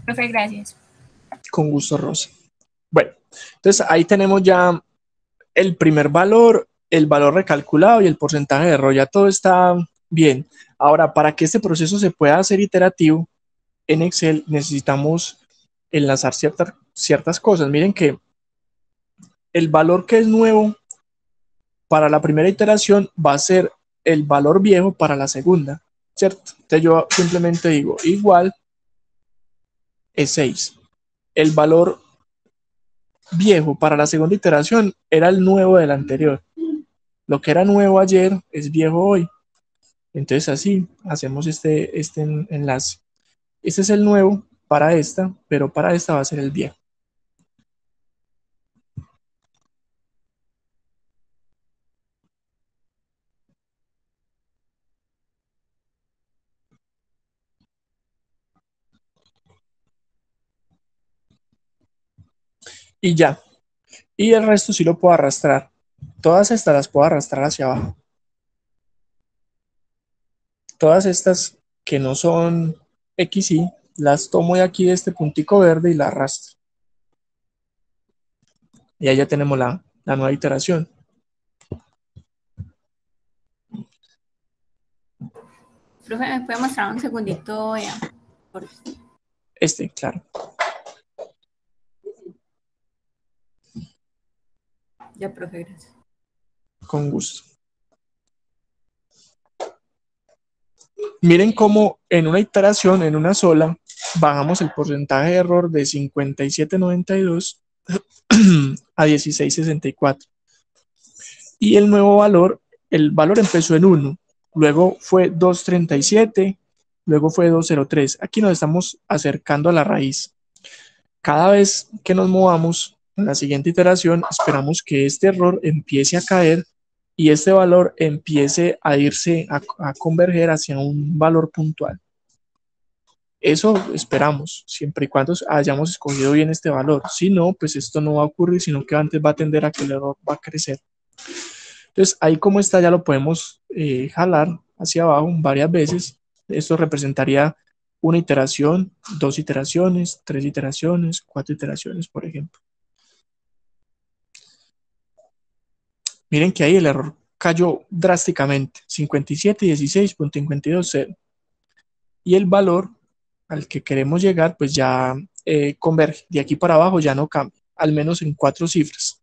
[SPEAKER 4] Profe, gracias.
[SPEAKER 1] Con gusto, Rosa. Bueno, entonces ahí tenemos ya el primer valor, el valor recalculado y el porcentaje de error. Ya todo está bien. Ahora, para que este proceso se pueda hacer iterativo, en Excel necesitamos enlazar ciertas cosas. Miren que el valor que es nuevo para la primera iteración va a ser el valor viejo para la segunda, ¿cierto? Entonces yo simplemente digo igual es 6. El valor viejo para la segunda iteración era el nuevo del anterior. Lo que era nuevo ayer es viejo hoy. Entonces así hacemos este enlace. Este es el nuevo para esta, pero para esta va a ser el viejo. Y ya. Y el resto sí lo puedo arrastrar. Todas estas las puedo arrastrar hacia abajo. Todas estas que no son XY, las tomo de aquí de este puntico verde y la arrastro. Y ahí ya tenemos la nueva iteración.
[SPEAKER 2] Profe, ¿me puede mostrar un segundito? Por-
[SPEAKER 1] Claro,
[SPEAKER 2] Ya, profe, gracias.
[SPEAKER 1] con gusto. Miren cómo en una iteración, en una sola, bajamos el porcentaje de error de 57.92 a 16.64. Y el nuevo valor, el valor empezó en 1, luego fue 2.37, luego fue 2.03. Aquí nos estamos acercando a la raíz. Cada vez que nos movamos en la siguiente iteración, esperamos que este error empiece a caer y este valor empiece a irse a converger hacia un valor puntual. Eso esperamos, siempre y cuando hayamos escogido bien este valor. Si no, pues esto no va a ocurrir, sino que antes va a tender a que el error va a crecer. Entonces, ahí como está, ya lo podemos jalar hacia abajo varias veces. Esto representaría una iteración, 2 iteraciones, 3 iteraciones, 4 iteraciones, por ejemplo. Miren que ahí el error cayó drásticamente, 57.16.520. Y el valor al que queremos llegar, pues ya converge. De aquí para abajo ya no cambia, al menos en 4 cifras.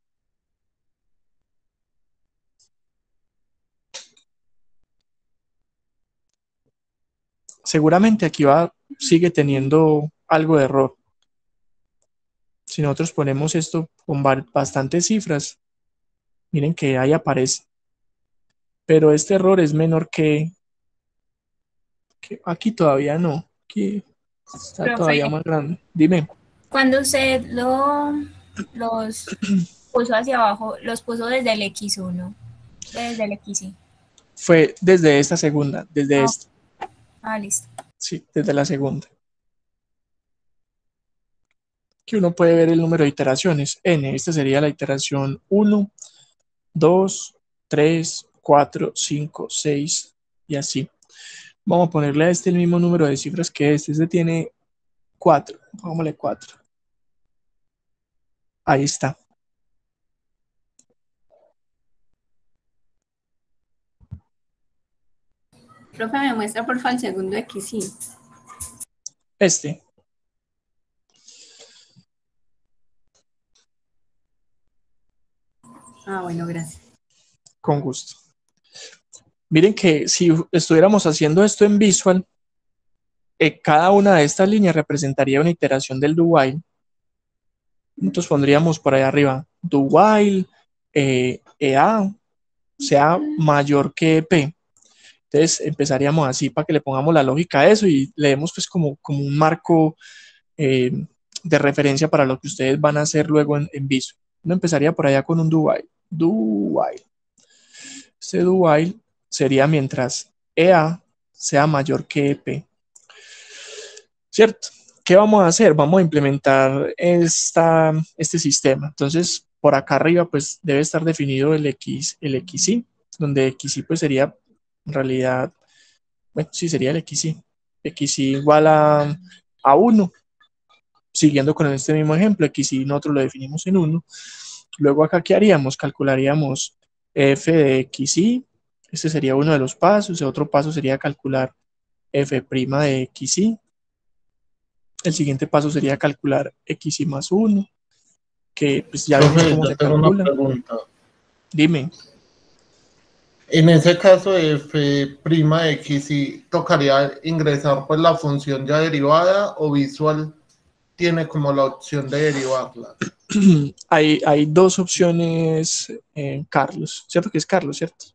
[SPEAKER 1] Seguramente aquí sigue teniendo algo de error. Si nosotros ponemos esto con bastantes cifras, miren que ahí aparece. Pero este error es menor que Aquí todavía no. Aquí está
[SPEAKER 4] Profe,
[SPEAKER 1] todavía más grande. Dime.
[SPEAKER 4] cuando usted los puso hacia abajo, los puso desde el X1, desde el XY.
[SPEAKER 1] Fue desde esta segunda, desde
[SPEAKER 4] Ah.
[SPEAKER 1] esta.
[SPEAKER 4] Ah, listo.
[SPEAKER 1] Sí, desde la segunda. Que uno puede ver el número de iteraciones. N, esta sería la iteración 1, 2, 3, 4, 5, 6 y así. Vamos a ponerle a este el mismo número de cifras que este. Este tiene 4. Pongámosle 4. Ahí está.
[SPEAKER 2] Profe, me muestra por favor el segundo XY.
[SPEAKER 1] Este.
[SPEAKER 2] Ah, bueno, gracias.
[SPEAKER 1] Con gusto. Miren que si estuviéramos haciendo esto en Visual, cada una de estas líneas representaría una iteración del do while. Entonces pondríamos por ahí arriba do while EA sea mayor que EP. Entonces empezaríamos así para que le pongamos la lógica a eso y le demos pues como un marco de referencia para lo que ustedes van a hacer luego en Visual. Uno empezaría por allá con un do while. Do while. Este do while sería mientras EA sea mayor que EP. ¿Cierto? ¿Qué vamos a hacer? Vamos a implementar este sistema. Entonces, por acá arriba, pues debe estar definido el XY, donde XY pues sería, en realidad, bueno, sí sería el XY. XY igual a 1. Siguiendo con este mismo ejemplo, XY nosotros lo definimos en 1. Luego acá, ¿qué haríamos? Calcularíamos f de XY. Este sería uno de los pasos. El otro paso sería calcular f' de XY. El siguiente paso sería calcular XY más 1, que pues ya vemos cómo se calcula.
[SPEAKER 5] Una pregunta.
[SPEAKER 1] Dime.
[SPEAKER 5] En ese caso, f' de XY, ¿tocaría ingresar pues la función ya derivada o Visual tiene como la opción de derivarla?
[SPEAKER 1] Hay dos opciones, Carlos. ¿Cierto que es Carlos, cierto?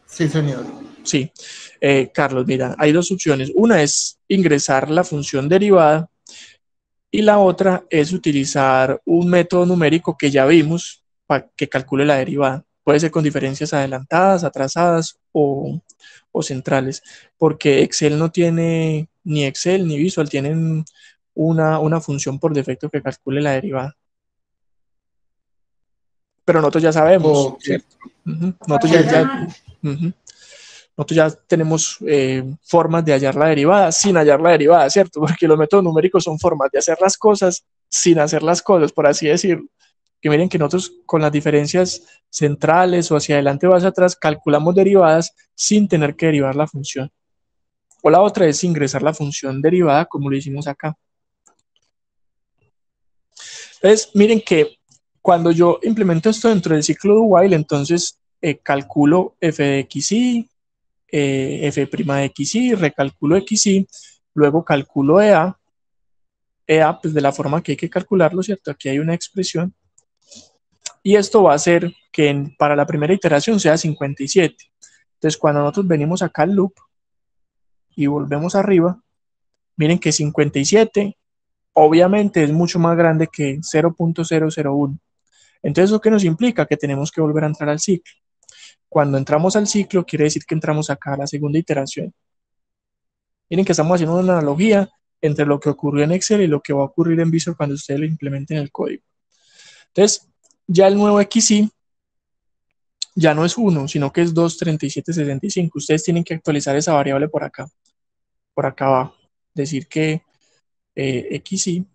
[SPEAKER 5] Sí, señor.
[SPEAKER 1] Sí. Carlos, mira, hay dos opciones. Una es ingresar la función derivada y la otra es utilizar un método numérico que ya vimos para que calcule la derivada. Puede ser con diferencias adelantadas, atrasadas o centrales, porque Excel no tiene, ni Excel ni Visual tienen una función por defecto que calcule la derivada. Pero nosotros ya sabemos,
[SPEAKER 5] Okay.
[SPEAKER 1] ¿cierto? Nosotros ya tenemos formas de hallar la derivada sin hallar la derivada, ¿cierto? Porque los métodos numéricos son formas de hacer las cosas sin hacer las cosas, por así decirlo. Que miren que nosotros con las diferencias centrales o hacia adelante o hacia atrás calculamos derivadas sin tener que derivar la función. O la otra es ingresar la función derivada como lo hicimos acá. Entonces, miren que cuando yo implemento esto dentro del ciclo do while, entonces calculo f de xy, f' de xy, recalculo xy, luego calculo EA, pues de la forma que hay que calcularlo, ¿cierto? Aquí hay una expresión. Y esto va a hacer que para la primera iteración sea 57. Entonces, cuando nosotros venimos acá al loop y volvemos arriba, miren que 57 obviamente es mucho más grande que 0.001. Entonces, ¿eso qué nos implica? Que tenemos que volver a entrar al ciclo. Cuando entramos al ciclo, quiere decir que entramos acá a la segunda iteración. Miren que estamos haciendo una analogía entre lo que ocurrió en Excel y lo que va a ocurrir en Visual cuando ustedes lo implementen en el código. Entonces, ya el nuevo XY ya no es 1, sino que es 2.3765. Ustedes tienen que actualizar esa variable por acá abajo. Decir que XY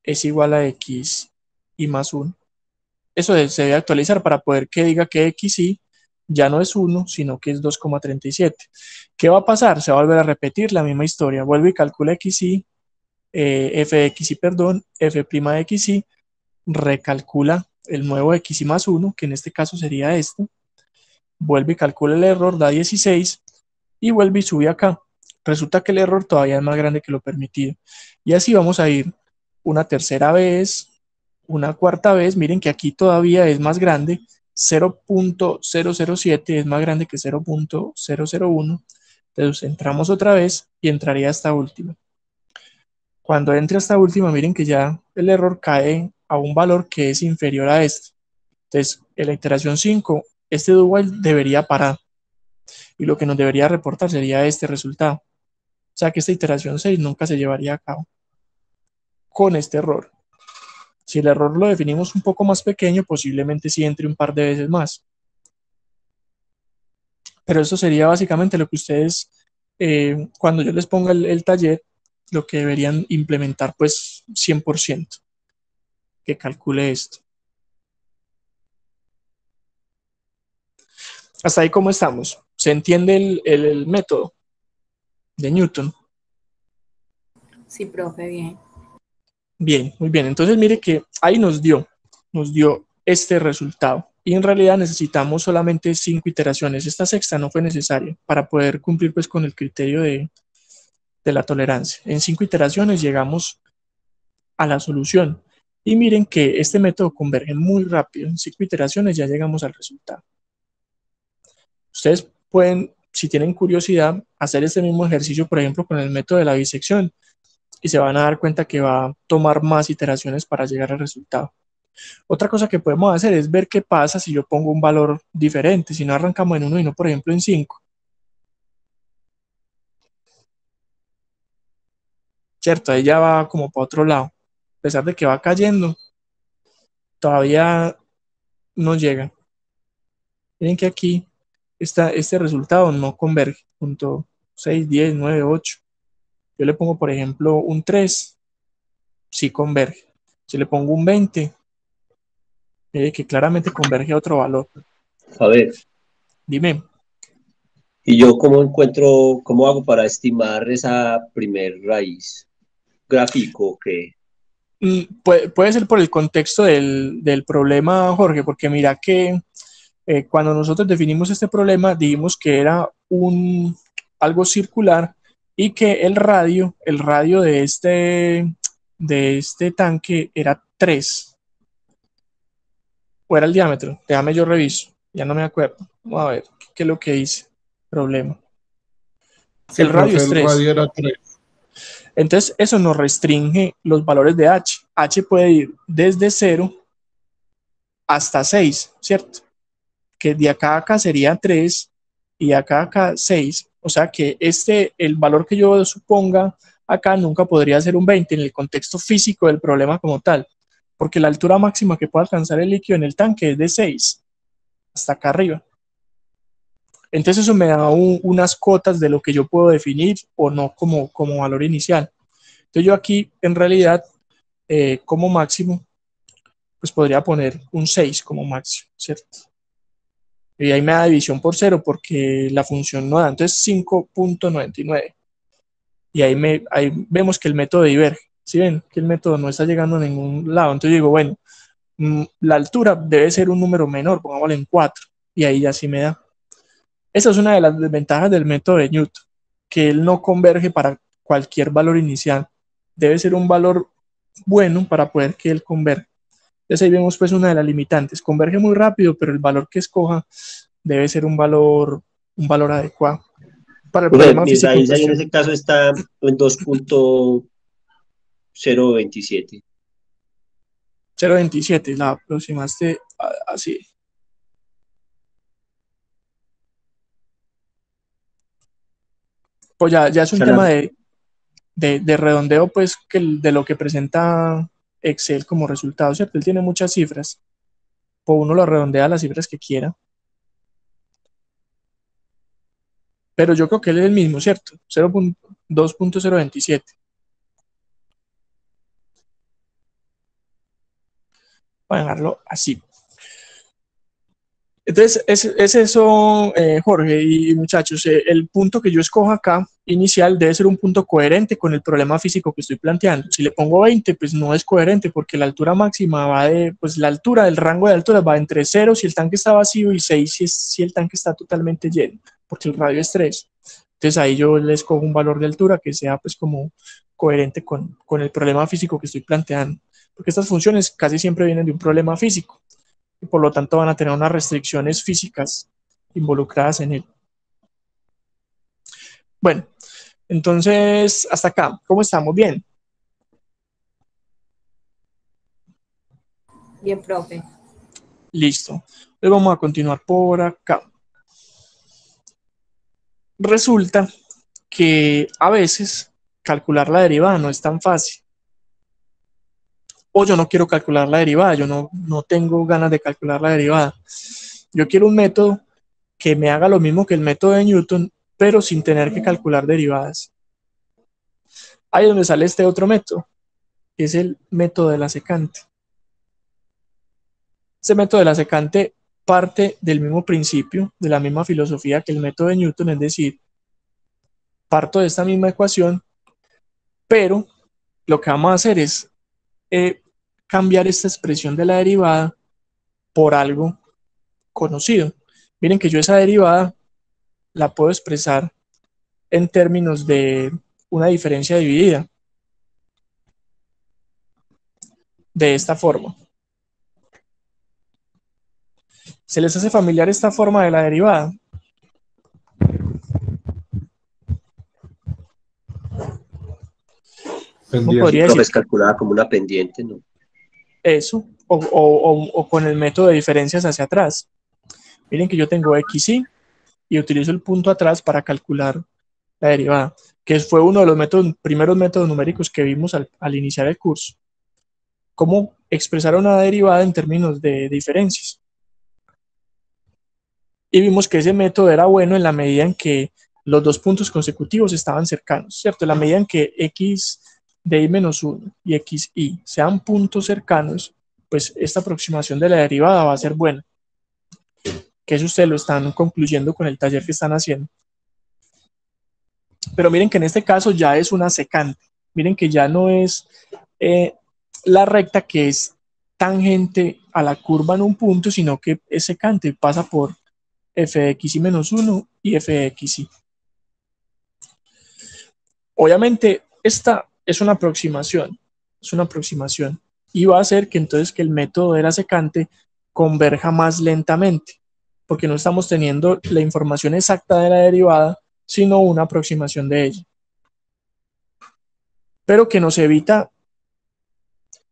[SPEAKER 1] es igual a X y más 1. Eso se debe actualizar para poder que diga que XY ya no es 1, sino que es 2.37. ¿Qué va a pasar? Se va a volver a repetir la misma historia. Vuelve y calcula XY, f de XY, perdón, f' de XY, recalcula el nuevo XY más 1, que en este caso sería este, vuelve y calcula el error, da 16, y vuelve y sube acá. Resulta que el error todavía es más grande que lo permitido. Y así vamos a ir una tercera vez, una cuarta vez. Miren que aquí todavía es más grande 0.007 es más grande que 0.001, entonces entramos otra vez y entraría esta última. Cuando entre esta última, miren que ya el error cae a un valor que es inferior a este. Entonces, en la iteración 5, este do while debería parar y lo que nos debería reportar sería este resultado. O sea que esta iteración 6 nunca se llevaría a cabo con este error. Si el error lo definimos un poco más pequeño, posiblemente sí entre un par de veces más. Pero eso sería básicamente lo que ustedes, cuando yo les ponga el taller, lo que deberían implementar pues 100%, que calcule esto. Hasta ahí, ¿cómo estamos? ¿Se entiende el método de Newton?
[SPEAKER 2] Sí, profe, bien.
[SPEAKER 1] Bien, muy bien. Entonces mire que ahí nos dio este resultado. Y en realidad necesitamos solamente 5 iteraciones. Esta sexta no fue necesaria para poder cumplir pues con el criterio de la tolerancia. En 5 iteraciones llegamos a la solución. Y miren que este método converge muy rápido. En 5 iteraciones ya llegamos al resultado. Ustedes pueden, si tienen curiosidad, hacer este mismo ejercicio, por ejemplo, con el método de la bisección, y se van a dar cuenta que va a tomar más iteraciones para llegar al resultado. Otra cosa que podemos hacer es ver qué pasa si yo pongo un valor diferente, si no arrancamos en 1 y no, por ejemplo, en 5. Cierto, ahí ya va como para otro lado. A pesar de que va cayendo, todavía no llega. Miren que aquí este resultado no converge. Punto 6, 10, 9, 8. Yo le pongo, por ejemplo, un 3, sí converge. Si le pongo un 20, mire que claramente converge a otro valor.
[SPEAKER 3] A ver,
[SPEAKER 1] Dime.
[SPEAKER 3] ¿y yo cómo hago para estimar esa primer raíz? ¿Gráfico o qué?
[SPEAKER 1] Puede ser por el contexto del problema, Jorge, porque mira que cuando nosotros definimos este problema, dijimos que era algo circular y que el radio de este tanque era 3. ¿O era el diámetro? Déjame yo reviso, ya no me acuerdo. Vamos a ver, ¿qué es lo que dice? Problema.
[SPEAKER 5] Sí,
[SPEAKER 1] El radio es
[SPEAKER 5] el
[SPEAKER 1] 3.
[SPEAKER 5] radio era 3.
[SPEAKER 1] Entonces, eso nos restringe los valores de H. H puede ir desde 0 hasta 6, ¿cierto? Que de acá a acá sería 3 y de acá a acá 6. O sea que el valor que yo suponga acá nunca podría ser un 20 en el contexto físico del problema como tal, porque la altura máxima que puede alcanzar el líquido en el tanque es de 6 hasta acá arriba. Entonces eso me da unas cotas de lo que yo puedo definir o no como valor inicial. Entonces yo aquí en realidad como máximo pues podría poner un 6 como máximo, ¿cierto? Y ahí me da división por 0 porque la función no da, entonces 5.99. Y ahí vemos que el método diverge. ¿Sí ven? Que el método no está llegando a ningún lado. Entonces digo, bueno, la altura debe ser un número menor, pongámoslo en 4. Y ahí ya sí me da. Esa es una de las desventajas del método de Newton, que él no converge para cualquier valor inicial. Debe ser un valor bueno para poder que él converja. Entonces ahí vemos pues una de las limitantes. Converge muy rápido, pero el valor que escoja debe ser un valor adecuado. Para el problema
[SPEAKER 3] Mi
[SPEAKER 1] físico
[SPEAKER 3] raíz ahí en ese caso está en 2.027.
[SPEAKER 1] 0.27, la aproximaste así. Pues ya es un tema de redondeo, pues, de lo que presenta Excel como resultado, ¿cierto? Él tiene muchas cifras. Pues uno lo redondea a las cifras que quiera. Pero yo creo que él es el mismo, ¿cierto? 2.027. Voy a dejarlo así. Entonces, es eso, Jorge y muchachos. El punto que yo escojo acá, inicial, debe ser un punto coherente con el problema físico que estoy planteando. Si le pongo 20, pues no es coherente porque la altura máxima va pues la altura, el rango de altura va entre 0 si el tanque está vacío y 6 si el tanque está totalmente lleno, porque el radio es 3. Entonces ahí yo le escojo un valor de altura que sea pues como coherente con el problema físico que estoy planteando, porque estas funciones casi siempre vienen de un problema físico. y por lo tanto van a tener unas restricciones físicas involucradas en él. Bueno, entonces hasta acá, ¿cómo estamos? Bien.
[SPEAKER 4] Bien, profe.
[SPEAKER 1] Listo. Entonces vamos a continuar por acá. Resulta que a veces calcular la derivada no es tan fácil. O yo no quiero calcular la derivada, yo no tengo ganas de calcular la derivada. Yo quiero un método que me haga lo mismo que el método de Newton, pero sin tener que calcular derivadas. Ahí es donde sale este otro método, que es el método de la secante. Ese método de la secante parte del mismo principio, de la misma filosofía que el método de Newton, es decir, parto de esta misma ecuación, pero lo que vamos a hacer es cambiar esta expresión de la derivada por algo conocido. Miren que yo esa derivada la puedo expresar en términos de una diferencia dividida. De esta forma. ¿Se les hace familiar esta forma de la derivada? ¿Cómo podría decir?
[SPEAKER 3] Es calculada como una pendiente, ¿no?
[SPEAKER 1] Eso, o con el método de diferencias hacia atrás. Miren que yo tengo xy y utilizo el punto atrás para calcular la derivada, que fue uno de los primeros métodos numéricos que vimos al iniciar el curso. Cómo expresar una derivada en términos de diferencias. Y vimos que ese método era bueno en la medida en que los dos puntos consecutivos estaban cercanos, ¿cierto? En la medida en que x de y menos 1 y xy sean puntos cercanos, pues esta aproximación de la derivada va a ser buena. Que eso ustedes lo están concluyendo con el taller que están haciendo. Pero miren que en este caso ya es una secante. Miren que ya no es la recta que es tangente a la curva en un punto, sino que es secante, pasa por f de xy menos 1 y f de xy. Obviamente esta es una aproximación, y va a hacer que entonces que el método de la secante converja más lentamente, porque no estamos teniendo la información exacta de la derivada, sino una aproximación de ella. Pero que nos evita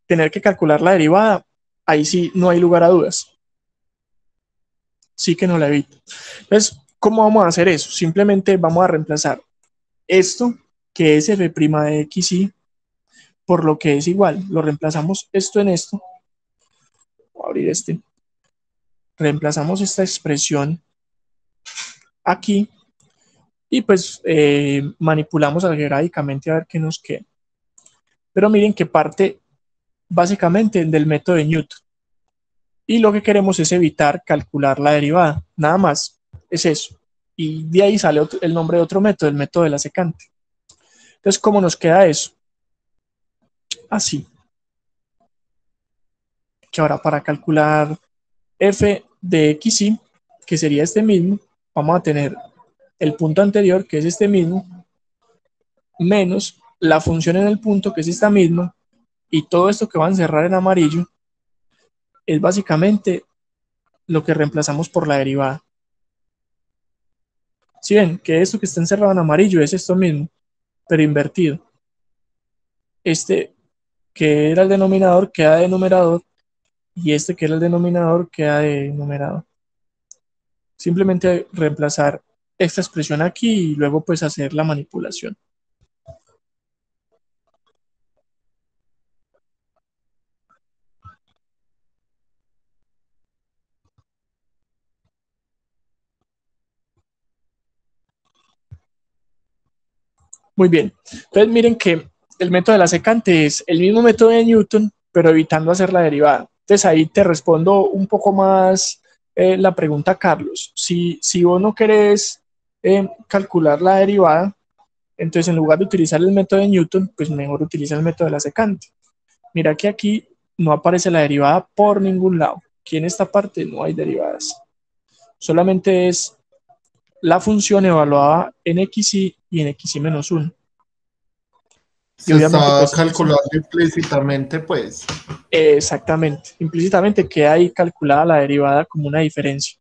[SPEAKER 1] tener que calcular la derivada, ahí sí no hay lugar a dudas. Sí que nos la evita. Entonces, ¿cómo vamos a hacer eso? Simplemente vamos a reemplazar esto, que es f' de xy, por lo que es igual. Lo reemplazamos esto en esto. Voy a abrir este. Reemplazamos esta expresión aquí y pues manipulamos algebraicamente a ver qué nos queda. Pero miren que parte básicamente del método de Newton. Y lo que queremos es evitar calcular la derivada. Nada más, es eso. Y de ahí sale el nombre de otro método, el método de la secante. Entonces, ¿cómo nos queda eso? Así. Que ahora para calcular f de xy, que sería este mismo, vamos a tener el punto anterior, que es este mismo, menos la función en el punto, que es esta misma, y todo esto que va a encerrar en amarillo es básicamente lo que reemplazamos por la derivada. Si ven que esto que está encerrado en amarillo es esto mismo, pero invertido. Este que era el denominador queda de numerador y este que era el denominador queda de numerador. Simplemente reemplazar esta expresión aquí y luego pues hacer la manipulación. Muy bien. Entonces miren que el método de la secante es el mismo método de Newton, pero evitando hacer la derivada. Entonces ahí te respondo un poco más la pregunta, Carlos. Si vos no querés calcular la derivada, entonces en lugar de utilizar el método de Newton, pues mejor utiliza el método de la secante. Mira que aquí no aparece la derivada por ningún lado. Aquí en esta parte no hay derivadas. Solamente es la función evaluada en xy y en xy menos 1. Y
[SPEAKER 5] Se
[SPEAKER 1] obviamente,
[SPEAKER 5] está
[SPEAKER 1] pues,
[SPEAKER 5] calculando implícitamente, pues.
[SPEAKER 1] exactamente, implícitamente queda ahí calculada la derivada como una diferencia.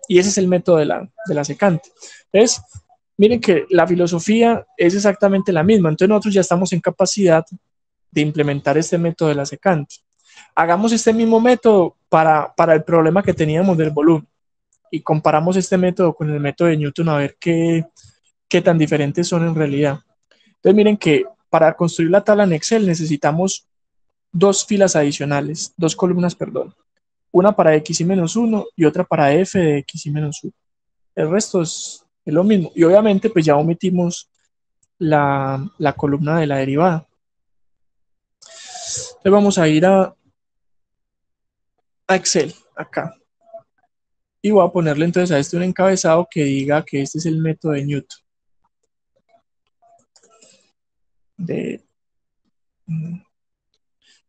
[SPEAKER 1] Y ese es el método de la secante. Entonces, miren que la filosofía es exactamente la misma. Entonces nosotros ya estamos en capacidad de implementar este método de la secante. Hagamos este mismo método para el problema que teníamos del volumen y comparamos este método con el método de Newton a ver qué tan diferentes son en realidad. Entonces miren que para construir la tabla en Excel necesitamos dos filas adicionales, dos columnas, perdón. Una para x y menos 1 y otra para f de x y menos 1. El resto es lo mismo. Y obviamente pues ya omitimos la columna de la derivada. Entonces vamos a ir a Excel, acá. Y voy a ponerle entonces a este un encabezado que diga que este es el método de Newton.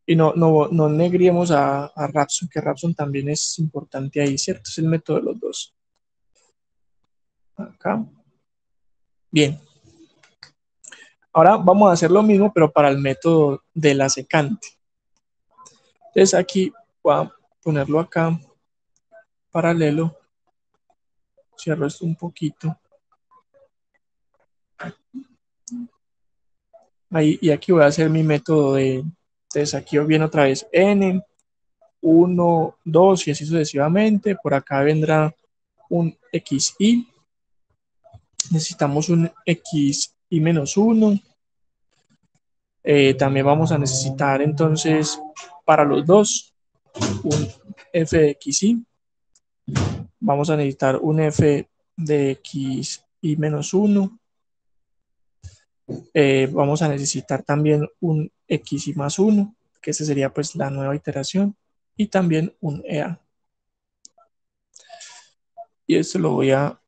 [SPEAKER 1] Y no negriemos a Rapson, que Rapson también es importante ahí, ¿cierto? Es el método de los dos. Acá. Bien. Ahora vamos a hacer lo mismo, pero para el método de la secante. Entonces aquí voy a ponerlo acá, paralelo. Cierro esto un poquito. Ahí, y aquí voy a hacer mi método de... Entonces aquí viene otra vez n, 1, 2 y así sucesivamente. Por acá vendrá un xy. Necesitamos un xy menos 1. También vamos a necesitar entonces para los dos un f de xy. Vamos a necesitar un f de xy menos 1. Vamos a necesitar también un xy más 1, que esa sería pues la nueva iteración, y también un ea. Y esto lo voy a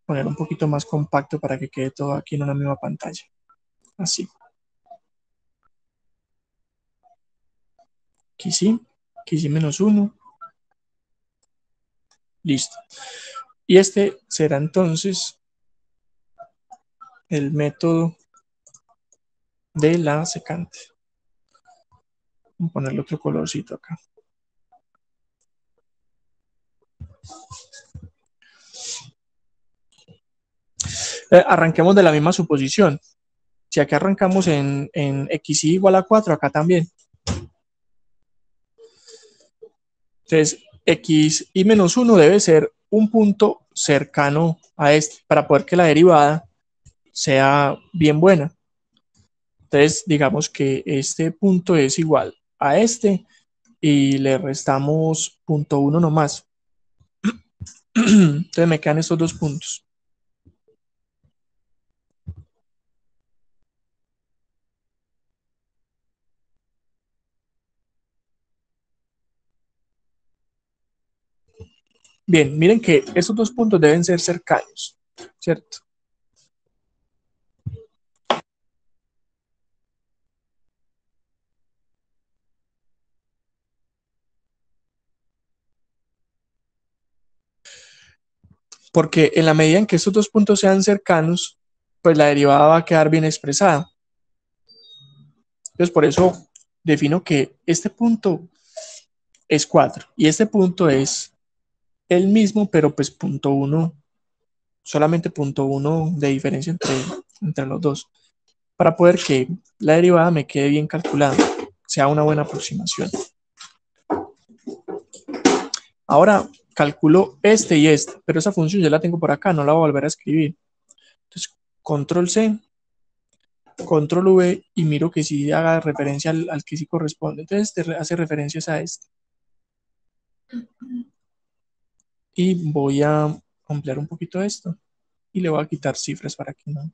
[SPEAKER 1] poner un poquito más compacto para que quede todo aquí en una misma pantalla. Así. xy menos 1. Listo. Y este será entonces el método de la secante. Vamos a ponerle otro colorcito acá. Arranquemos de la misma suposición. Si aquí arrancamos en xy igual a 4, acá también. Entonces, xy menos 1 debe ser un punto cercano a este para poder que la derivada sea bien buena. Entonces, digamos que este punto es igual a este y le restamos 0.1 nomás. Entonces me quedan estos dos puntos. Bien, miren que estos dos puntos deben ser cercanos, ¿cierto? Porque en la medida en que estos dos puntos sean cercanos, pues la derivada va a quedar bien expresada. Entonces, por eso defino que este punto es 4 y este punto es el mismo, pero pues 0.1, solamente 0.1 de diferencia entre los dos, para poder que la derivada me quede bien calculada, sea una buena aproximación. Ahora calculo este y este, pero esa función ya la tengo por acá, no la voy a volver a escribir. Entonces, control C, control V y miro que sí haga referencia al que sí corresponde. Entonces, este hace referencias a este. Y voy a ampliar un poquito esto y le voy a quitar cifras para que no.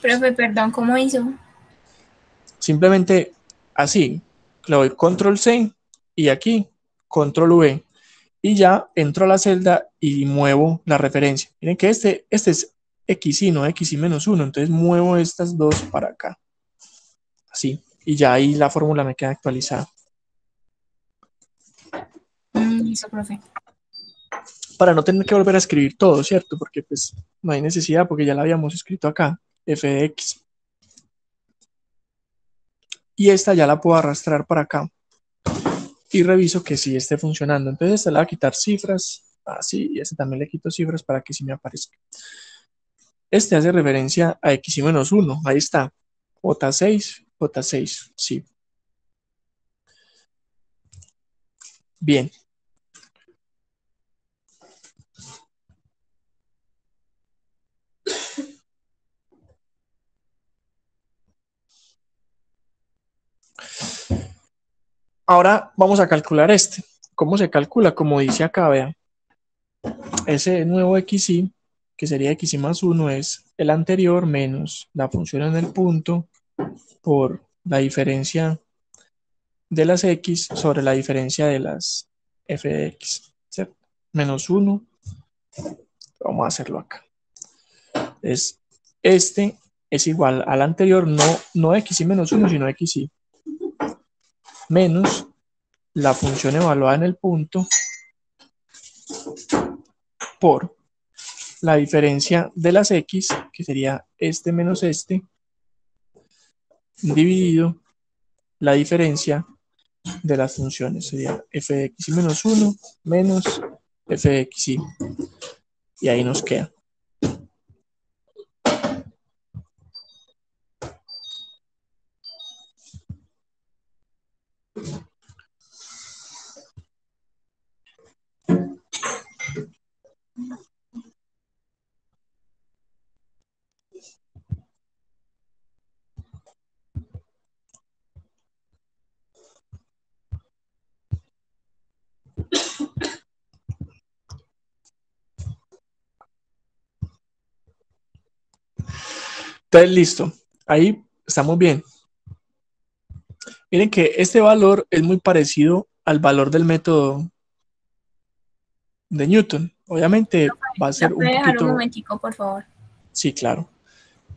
[SPEAKER 4] Profe, perdón, ¿cómo hizo?
[SPEAKER 1] Simplemente así, le doy control C y aquí control V y ya entro a la celda y muevo la referencia. Miren que este es xy, no xy menos 1, entonces muevo estas dos para acá. Así, y ya ahí la fórmula me queda actualizada.
[SPEAKER 4] Listo, profe.
[SPEAKER 1] Para no tener que volver a escribir todo, ¿cierto? Porque pues no hay necesidad, porque ya la habíamos escrito acá, f de x. y esta ya la puedo arrastrar para acá y reviso que sí esté funcionando. Entonces esta le voy a quitar cifras, así, y este también le quito cifras para que sí me aparezca. Este hace referencia a x y menos 1, ahí está, J6, sí. Bien. Ahora vamos a calcular este. ¿Cómo se calcula? Como dice acá, vean. Ese nuevo xy, que sería xy más 1, es el anterior menos la función en el punto por la diferencia de las x sobre la diferencia de las f de x, ¿cierto? Menos 1. Vamos a hacerlo acá. Este es igual al anterior, no xy menos 1, sino xy menos la función evaluada en el punto por la diferencia de las x, que sería este menos este, dividido la diferencia de las funciones, sería f de x y menos 1 menos f de x y ahí nos queda. Entonces, listo. Ahí estamos bien. Miren que este valor es muy parecido al valor del método de Newton. Obviamente va a ser
[SPEAKER 4] ¿Lo
[SPEAKER 1] un
[SPEAKER 4] puede dejar un
[SPEAKER 1] poquito...
[SPEAKER 4] momentico, por favor?
[SPEAKER 1] Sí, claro.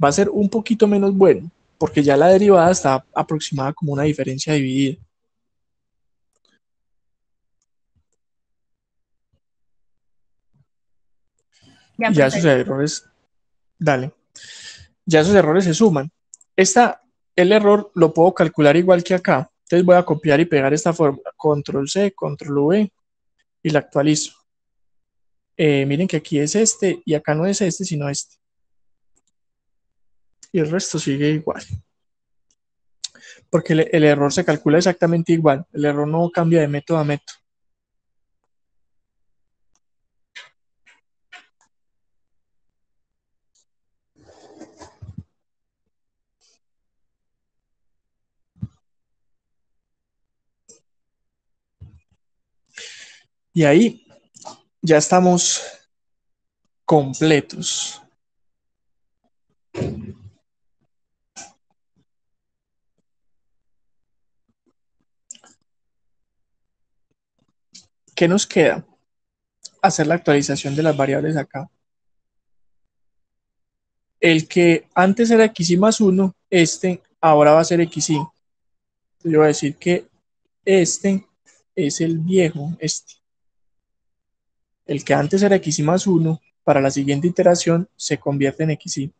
[SPEAKER 1] Va a ser un poquito menos bueno, porque ya la derivada está aproximada como una diferencia dividida.
[SPEAKER 4] Ya,
[SPEAKER 1] Y ya esos
[SPEAKER 4] perfecto.
[SPEAKER 1] errores, dale, ya esos errores se suman. El error lo puedo calcular igual que acá. Entonces voy a copiar y pegar esta fórmula. Control C, Control V y la actualizo. Miren que aquí es este y acá no es este, sino este. Y el resto sigue igual. Porque el error se calcula exactamente igual. El error no cambia de método a método. Y ahí ya estamos completos. ¿Qué nos queda? Hacer la actualización de las variables acá. El que antes era xy más 1, este ahora va a ser xy. Yo voy a decir que este es el viejo, este. El que antes era xy más 1, para la siguiente iteración se convierte en xy.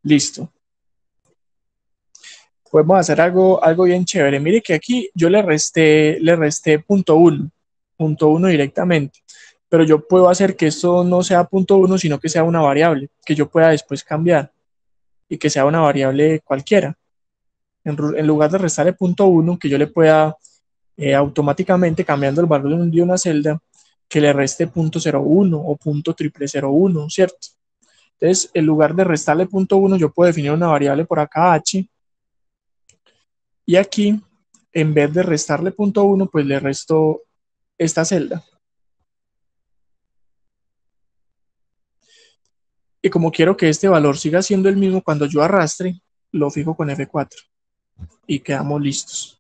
[SPEAKER 1] Listo. Podemos hacer algo bien chévere. Mire que aquí yo le resté punto uno directamente. Pero yo puedo hacer que esto no sea punto uno, sino que sea una variable, que yo pueda después cambiar y que sea una variable cualquiera. En lugar de restarle punto uno, que yo le pueda automáticamente cambiando el valor de una celda, que le reste punto 0,1 o punto 0001, ¿cierto? Entonces, en lugar de restarle punto 1, yo puedo definir una variable por acá, h, y aquí, en vez de restarle punto 1, pues le resto esta celda. Y como quiero que este valor siga siendo el mismo cuando yo arrastre, lo fijo con F4 y quedamos listos.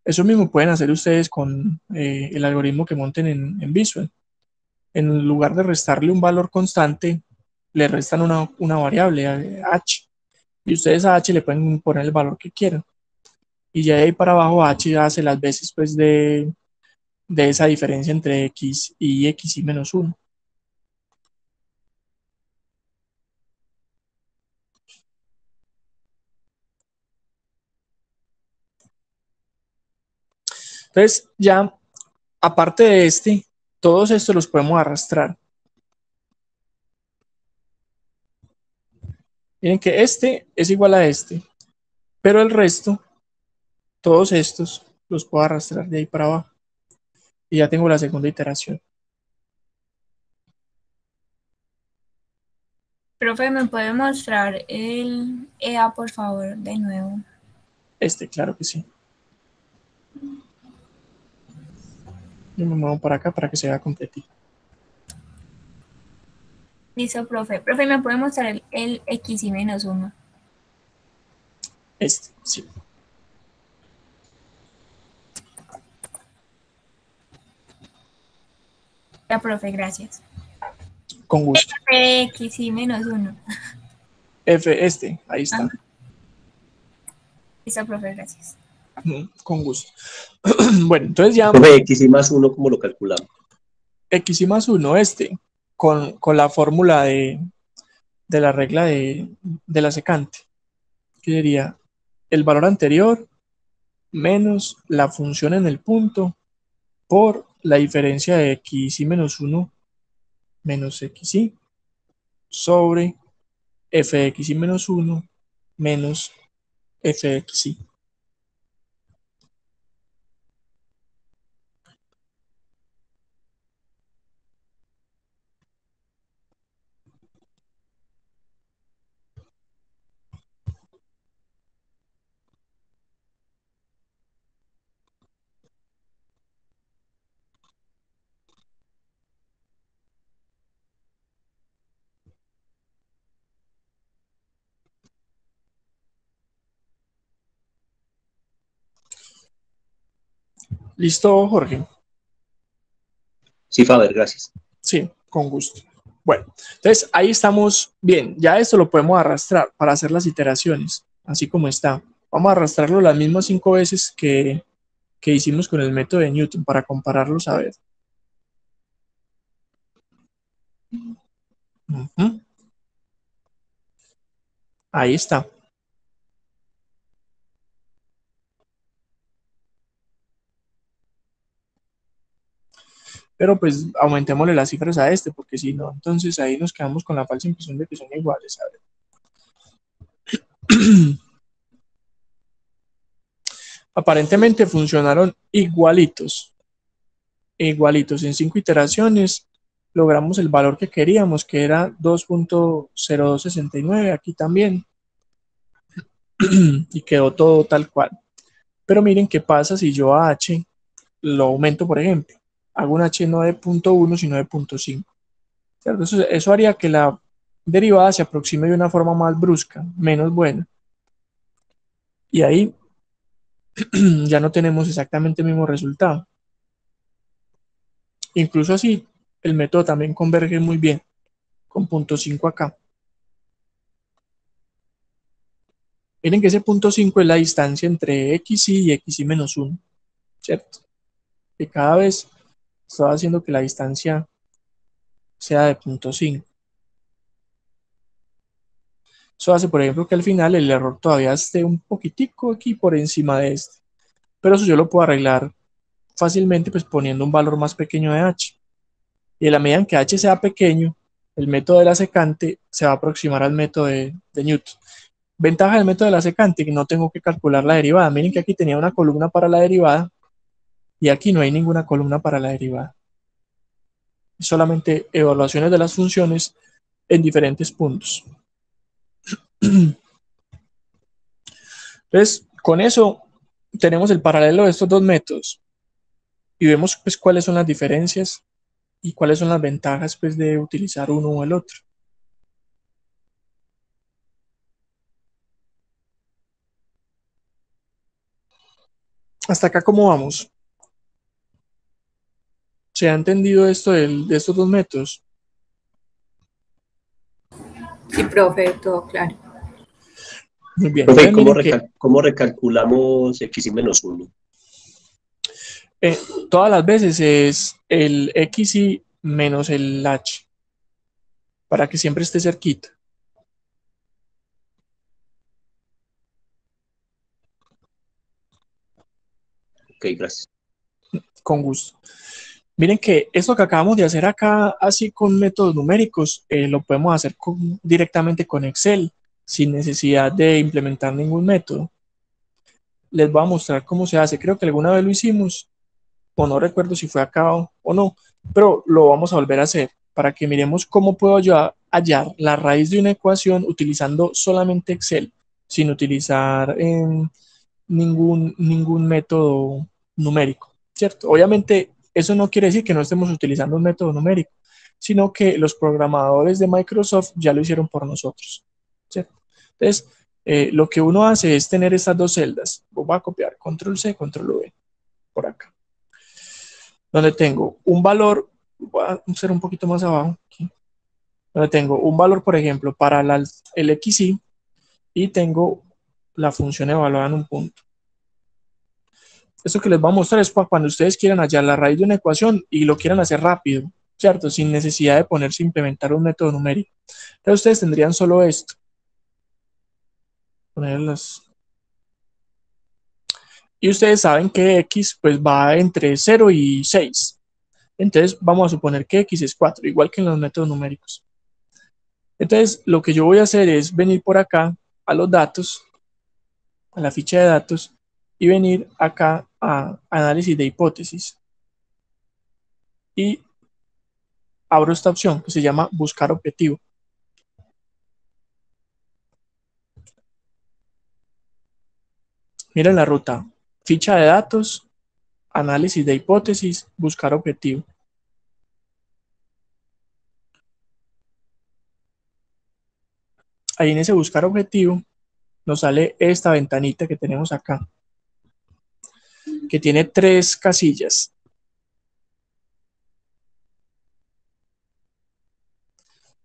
[SPEAKER 1] Eso mismo pueden hacer ustedes con el algoritmo que monten en Visual. En lugar de restarle un valor constante, le restan una variable, h, y ustedes a h le pueden poner el valor que quieran. Y ya de ahí para abajo h hace las veces pues de esa diferencia entre x y menos 1. Entonces ya, aparte de todos estos los podemos arrastrar. Miren que este es igual a este, pero el resto, todos estos, los puedo arrastrar de ahí para abajo. Y ya tengo la segunda iteración.
[SPEAKER 4] Profe, ¿me puede mostrar el EA, por favor, de nuevo?
[SPEAKER 1] Claro que sí. Yo me muevo para acá para que se vea completito.
[SPEAKER 4] Listo, profe. Profe, ¿me puede mostrar el x y menos 1?
[SPEAKER 1] Sí.
[SPEAKER 4] Ya, profe, gracias.
[SPEAKER 1] Con gusto.
[SPEAKER 4] X y menos 1.
[SPEAKER 1] Ahí está.
[SPEAKER 4] Listo, profe, gracias.
[SPEAKER 1] Con gusto. Bueno, entonces ya.
[SPEAKER 3] Profe, x y más 1, ¿cómo lo calculamos?
[SPEAKER 1] X y más 1, con la fórmula de la regla de la secante, que sería el valor anterior menos la función en el punto por la diferencia de x y menos 1 menos xy sobre fx y menos 1 menos fxy. ¿Listo, Jorge?
[SPEAKER 3] Sí, Faber, gracias.
[SPEAKER 1] Sí, con gusto. Bueno, entonces ahí estamos bien. Ya esto lo podemos arrastrar para hacer las iteraciones, así como está. Vamos a arrastrarlo las mismas 5 veces que hicimos con el método de Newton para compararlos a ver. Ahí está. Pero pues aumentémosle las cifras a porque si no, entonces ahí nos quedamos con la falsa impresión de que son iguales. A ver. Aparentemente funcionaron igualitos. Igualitos. En 5 iteraciones logramos el valor que queríamos, que era 2.0269, aquí también. Y quedó todo tal cual. Pero miren qué pasa si yo a h lo aumento, por ejemplo. Hago un h no de 0.1, sino de 0.5. ¿Cierto? Eso haría que la derivada se aproxime de una forma más brusca, menos buena. Y ahí ya no tenemos exactamente el mismo resultado. Incluso así, el método también converge muy bien, con 0.5 acá. Miren que ese 0.5 es la distancia entre xy y xy menos 1, ¿cierto? Que cada vez está haciendo que la distancia sea de 0.5. Eso hace, por ejemplo, que al final el error todavía esté un poquitico aquí por encima de este. Pero eso yo lo puedo arreglar fácilmente pues poniendo un valor más pequeño de h. Y en la medida en que h sea pequeño, el método de la secante se va a aproximar al método de Newton. Ventaja del método de la secante, que no tengo que calcular la derivada. Miren que aquí tenía una columna para la derivada y aquí no hay ninguna columna para la derivada. Solamente evaluaciones de las funciones en diferentes puntos. Entonces, con eso tenemos el paralelo de estos dos métodos y vemos pues cuáles son las diferencias y cuáles son las ventajas pues de utilizar uno o el otro. ¿Hasta acá cómo vamos? ¿Se ha entendido esto de estos dos métodos?
[SPEAKER 2] Sí, profe, todo claro.
[SPEAKER 1] Muy bien.
[SPEAKER 3] Profe,
[SPEAKER 1] Entonces, miren que
[SPEAKER 3] ¿cómo recalculamos x y menos 1?
[SPEAKER 1] todas las veces es el xy menos el h, para que siempre esté cerquita.
[SPEAKER 3] Ok, gracias.
[SPEAKER 1] Con gusto. Miren que esto que acabamos de hacer acá, así con métodos numéricos, lo podemos hacer directamente con Excel, sin necesidad de implementar ningún método. Les voy a mostrar cómo se hace. Creo que alguna vez lo hicimos, o no recuerdo si fue acá o no, pero lo vamos a volver a hacer para que miremos cómo puedo yo hallar la raíz de una ecuación utilizando solamente Excel, sin utilizar ningún método numérico, ¿cierto? Obviamente, eso no quiere decir que no estemos utilizando un método numérico, sino que los programadores de Microsoft ya lo hicieron por nosotros, ¿cierto? Entonces, lo que uno hace es tener estas dos celdas. Voy a copiar Control C, Control V, por acá, donde tengo un valor, voy a hacer un poquito más abajo, aquí, donde tengo un valor, por ejemplo, para el XY y tengo la función evaluada en un punto. Esto que les voy a mostrar es para cuando ustedes quieran hallar la raíz de una ecuación y lo quieran hacer rápido, ¿cierto? Sin necesidad de ponerse a implementar un método numérico. Entonces ustedes tendrían solo esto. Ponerlas. Y ustedes saben que x pues va entre 0 y 6. Entonces vamos a suponer que x es 4, igual que en los métodos numéricos. Entonces lo que yo voy a hacer es venir por acá a los datos, a la ficha de datos, y venir acá a análisis de hipótesis. Y abro esta opción que se llama buscar objetivo. Miren la ruta: ficha de datos, análisis de hipótesis, buscar objetivo. Ahí en ese buscar objetivo nos sale esta ventanita que tenemos acá, que tiene 3 casillas.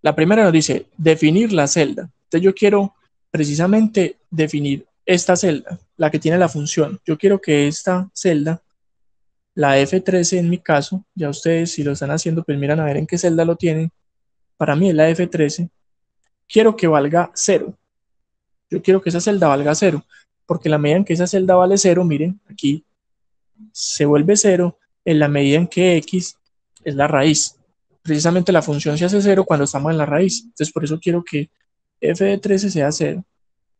[SPEAKER 1] La primera nos dice definir la celda. Entonces yo quiero precisamente definir esta celda, la que tiene la función. Yo quiero que esta celda, la F13 en mi caso, ya ustedes si lo están haciendo pues miran a ver en qué celda lo tienen. Para mí es la F13. Quiero que valga 0. Yo quiero que esa celda valga 0, porque en la medida en que esa celda vale 0, miren, aquí se vuelve 0 en la medida en que x es la raíz. Precisamente la función se hace 0 cuando estamos en la raíz. Entonces por eso quiero que f de 13 sea 0.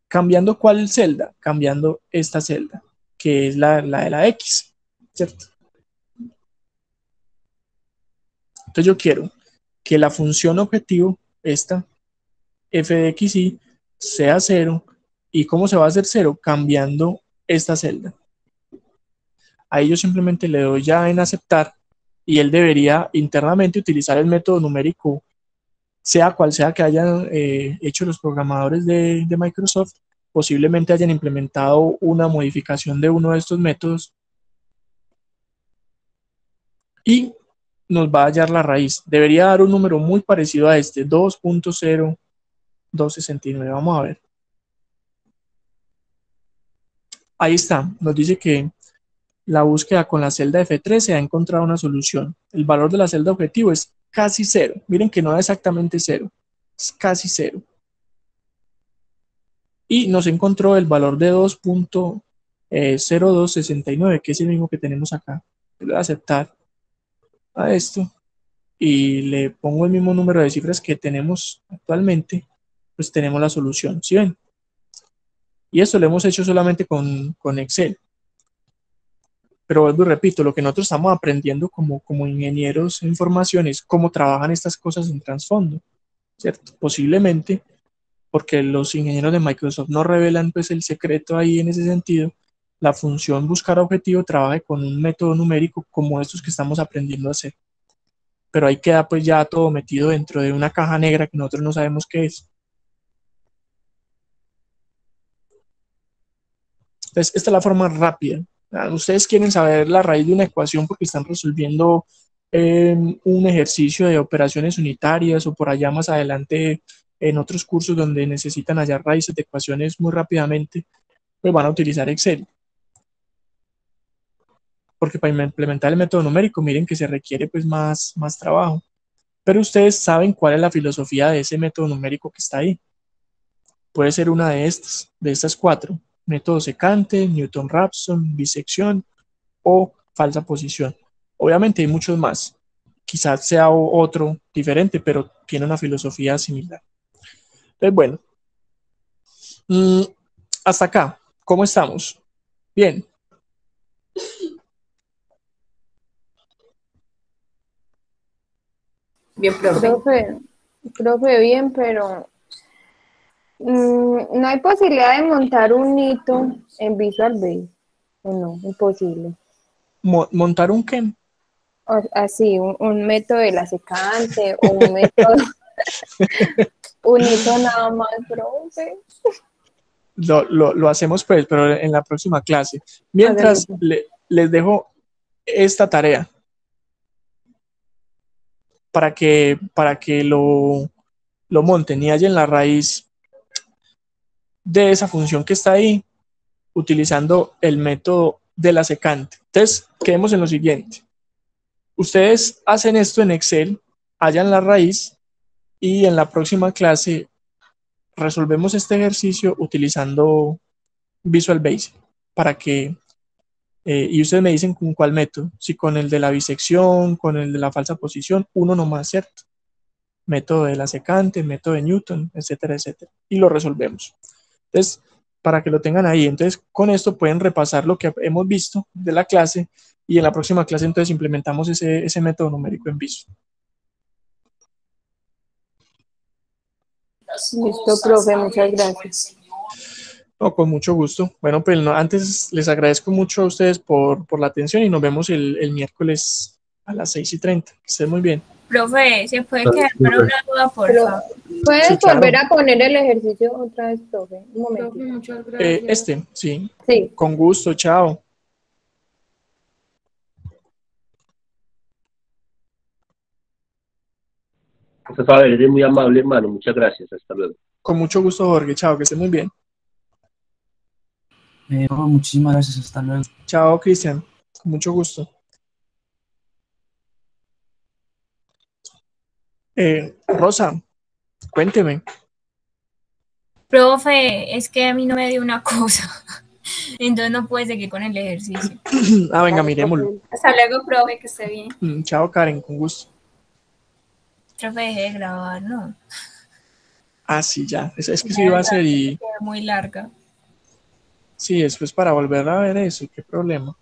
[SPEAKER 1] ¿Cambiando cuál celda? Cambiando esta celda, que es la de la x, ¿cierto? Entonces yo quiero que la función objetivo, esta, f de xy, sea 0. ¿Y cómo se va a hacer 0? Cambiando esta celda. Ahí yo simplemente le doy ya en aceptar y él debería internamente utilizar el método numérico, sea cual sea que hayan hecho los programadores de Microsoft. Posiblemente hayan implementado una modificación de uno de estos métodos y nos va a hallar la raíz. Debería dar un número muy parecido a este, 2.0269. Vamos a ver. Ahí está, nos dice que la búsqueda con la celda F13 ha encontrado una solución. El valor de la celda objetivo es casi 0. Miren que no es exactamente 0, es casi 0. Y nos encontró el valor de 2.0269, que es el mismo que tenemos acá. Le voy a aceptar a esto y le pongo el mismo número de cifras que tenemos actualmente, pues tenemos la solución, ¿sí ven? Y esto lo hemos hecho solamente con Excel. Pero vuelvo y repito, lo que nosotros estamos aprendiendo como ingenieros de información es cómo trabajan estas cosas en trasfondo, ¿cierto? Posiblemente, porque los ingenieros de Microsoft no revelan pues el secreto ahí en ese sentido, la función buscar objetivo trabaje con un método numérico como estos que estamos aprendiendo a hacer. Pero ahí queda pues ya todo metido dentro de una caja negra que nosotros no sabemos qué es. Entonces, esta es la forma rápida Ustedes quieren saber la raíz de una ecuación porque están resolviendo un ejercicio de operaciones unitarias o por allá más adelante en otros cursos donde necesitan hallar raíces de ecuaciones muy rápidamente, pues van a utilizar Excel. Porque para implementar el método numérico, miren que se requiere pues más trabajo. Pero ustedes saben cuál es la filosofía de ese método numérico que está ahí. Puede ser una de estas 4. Método secante, Newton-Raphson, bisección o falsa posición. Obviamente hay muchos más. Quizás sea otro diferente, pero tiene una filosofía similar. Entonces, bueno. Hasta acá. ¿Cómo estamos? Bien.
[SPEAKER 2] Bien, profe.
[SPEAKER 6] Profe, bien, pero no hay posibilidad de montar un hito en Visual Basic. ¿O no? Imposible.
[SPEAKER 1] ¿Montar un qué?
[SPEAKER 6] Así, un método de la secante o un método, un hito nada más, profe.
[SPEAKER 1] Lo hacemos pues, pero en la próxima clase. Mientras les dejo esta tarea para que lo monten y hallen la raíz de esa función que está ahí utilizando el método de la secante. Entonces, quedemos en lo siguiente. Ustedes hacen esto en Excel, hallan la raíz y en la próxima clase resolvemos este ejercicio utilizando Visual Basic para que, y ustedes me dicen con cuál método, si con el de la bisección, con el de la falsa posición, uno nomás, ¿cierto? Método de la secante, método de Newton, etcétera, etcétera, y lo resolvemos. Entonces, para que lo tengan ahí, entonces con esto pueden repasar lo que hemos visto de la clase y en la próxima clase entonces implementamos ese método numérico en Visual.
[SPEAKER 6] Listo, profe, muchas gracias.
[SPEAKER 1] No, con mucho gusto. Bueno, pues antes les agradezco mucho a ustedes por la atención y nos vemos el miércoles a las 6:30. Que estén muy bien.
[SPEAKER 4] Profe, ¿se puede quedar para una duda, por favor?
[SPEAKER 6] ¿Puedes
[SPEAKER 1] Sí, claro.
[SPEAKER 6] volver a poner el ejercicio otra vez, profe? Un momento.
[SPEAKER 2] Profe, muchas gracias.
[SPEAKER 1] Sí.
[SPEAKER 6] Sí.
[SPEAKER 1] Con gusto, chao.
[SPEAKER 3] Profesor, eres muy amable, hermano. Muchas gracias. Hasta luego.
[SPEAKER 1] Con mucho gusto, Jorge. Chao, que esté muy bien.
[SPEAKER 7] Muchísimas gracias. Hasta luego.
[SPEAKER 1] Chao, Cristian. Con mucho gusto. Rosa, cuénteme.
[SPEAKER 4] Profe, es que a mí no me dio una cosa. Entonces no puede seguir con el ejercicio.
[SPEAKER 1] Venga, miremoslo.
[SPEAKER 2] Hasta luego, profe, que esté bien.
[SPEAKER 1] Chao, Karen, con gusto.
[SPEAKER 4] Profe, deje de grabar, ¿no?
[SPEAKER 1] Sí, ya. Es que sí iba a ser y...
[SPEAKER 4] Queda muy larga.
[SPEAKER 1] Sí, después para volver a ver eso, qué problema.